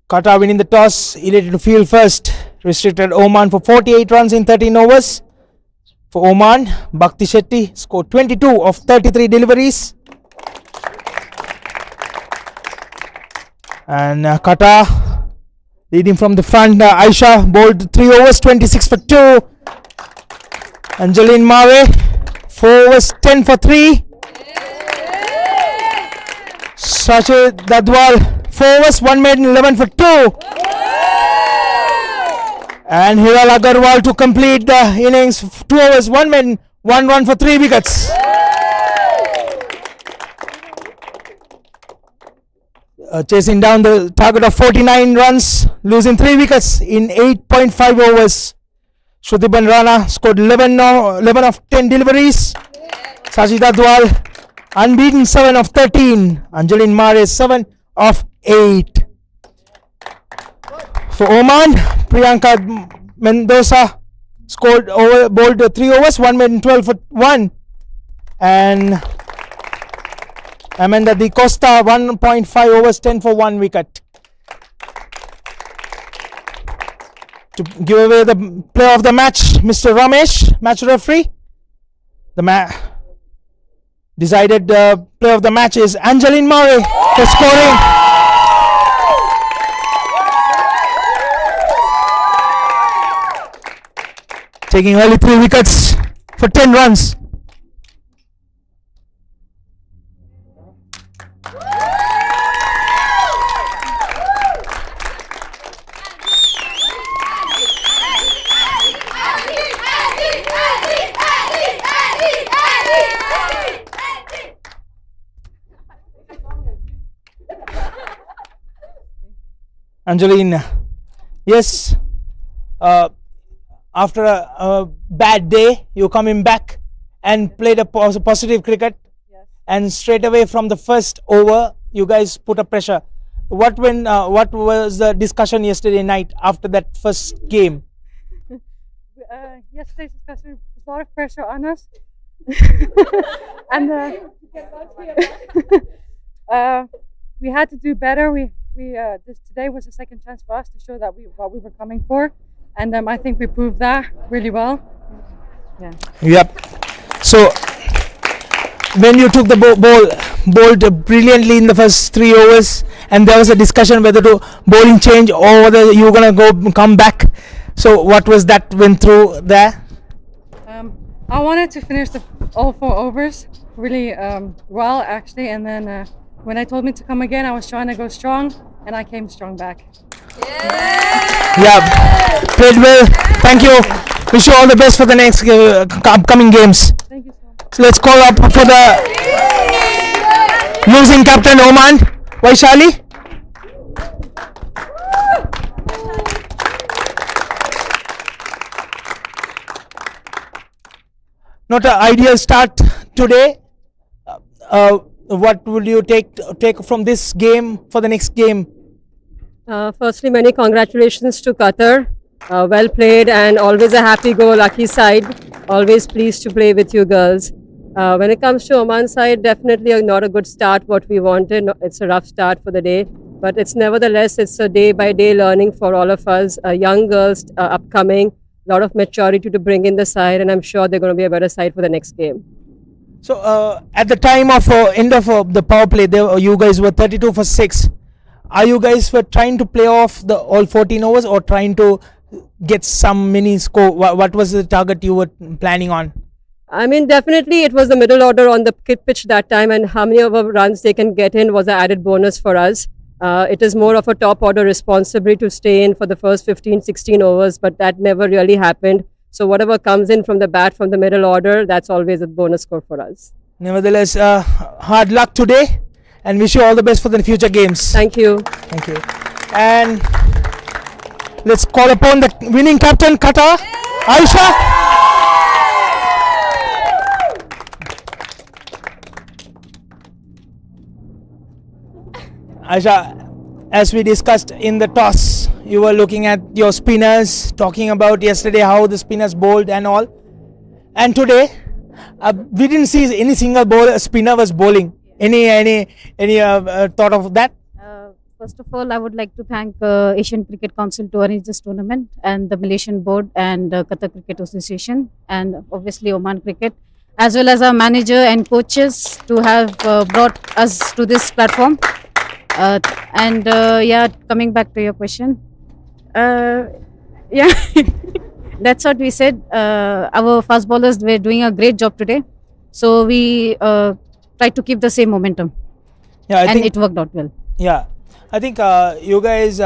Qatar winning the toss, elected to field first, restricted Oman for 48 runs in 13 overs. For Oman, Bhakti Shetty scored 22 of 33 deliveries. And Qatar leading from the front. Aisha bowled 3 overs, 26 for 2. Angeline Mawe, 4 overs, 10 for 3. Sachet Dadwal, 4 overs, 1 maiden, 11 for 2. And Hiral Agarwal to complete the innings, 2 overs, 1 maiden, 1 run for 3 wickets. Chasing down the target of 49 runs, losing 3 wickets in 8.5 overs. Shruti Rana scored 11 of 10 deliveries. Sashi Dadwal unbeaten 7 of 13. Angeline Mare 7 of 8. For Oman, Priyanka Mendoza bowled 3 overs, 1 maiden, 12 for 1. And Amanda Di Costa 1.5 overs, 10 for 1 wicket. To give away the player of the match, Mr. Ramesh, match referee. The decided player of the match is Angeline Murray for scoring. Taking only 3 wickets for 10 runs. Angeline, yes, after a bad day, you coming back and played a positive cricket. Yes. And straight away from the first over, you guys put a pressure. What was the discussion yesterday night after that first game? Yesterday's discussion was a lot of pressure on us, and we had to do better. This today was a second chance for us to show that what we were coming for, and I think we proved that really well. Yeah. Yep. So when you took the bowled brilliantly in the first 3 overs, and there was a discussion whether to bowling change or whether you were gonna come back. So what was that went through there? I wanted to finish all 4 overs really well actually, and then when I told me to come again, I was trying to go strong, and I came strong back. Yeah, played well. Thank you. Wish you all the best for the next upcoming games. Thank you so much. So let's call up for the losing captain Oman, Vaishali. Not an ideal start today. What will you take from this game for the next game? Firstly, many congratulations to Qatar. Well played and always a happy-go-lucky side. Always pleased to play with you girls. When it comes to Oman side, definitely not a good start what we wanted. It's a rough start for the day. But it's nevertheless, it's a day-by-day learning for all of us. Young girls upcoming, a lot of maturity to bring in the side, and I'm sure they're going to be a better side for the next game. So at the time of end of the power play, you guys were 32 for 6. Are you guys were trying to play off the all 14 overs or trying to get some mini score? What was the target you were planning on? I mean, definitely it was the middle order on the pitch that time, and how many of our runs they can get in was an added bonus for us. It is more of a top order responsibility to stay in for the first 15, 16 overs, but that never really happened. So whatever comes in from the bat from the middle order, that's always a bonus score for us. Nevertheless, hard luck today and wish you all the best for the future games. Thank you. Thank you. And let's call upon the winning captain, Qatar, Aisha. Aisha, as we discussed in the toss, you were looking at your spinners, talking about yesterday how the spinners bowled and all. And today, we didn't see any single spinner was bowling. Any thought of that? First of all, I would like to thank Asian Cricket Council to arrange this tournament, and the Malaysian board, and Qatar Cricket Association, and obviously Oman Cricket, as well as our manager and coaches to have brought us to this platform. Yeah, coming back to your question, yeah, that's what we said. Our fast bowlers were doing a great job today, so we tried to keep the same momentum, Yeah, and it worked out well. Yeah, I think you guys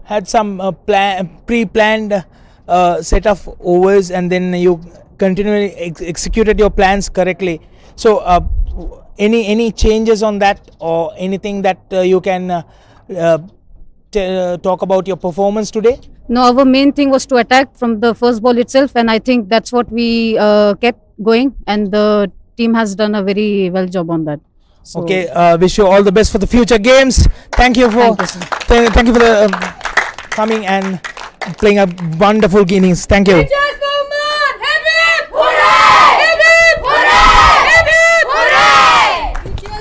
had some pre-planned set of overs, and then you continually executed your plans correctly. So, any changes on that, or anything that you can talk about your performance today? No, our main thing was to attack from the first ball itself, and I think that's what we kept going, and the team has done a very well job on that. So, Okay, wish you all the best for the future games. Thank you for Thank you, sir. thank you for the coming and playing a wonderful innings. Thank you. Cheers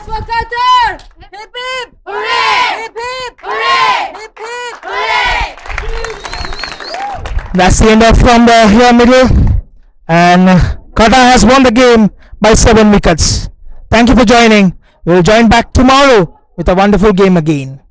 for Qatar! Hip hip! Hooray! Hip hip! Hooray! Hip hip! Hooray! That's the end of from the here middle, and Qatar has won the game by 7 wickets. Thank you for joining. We'll join back tomorrow with a wonderful game again.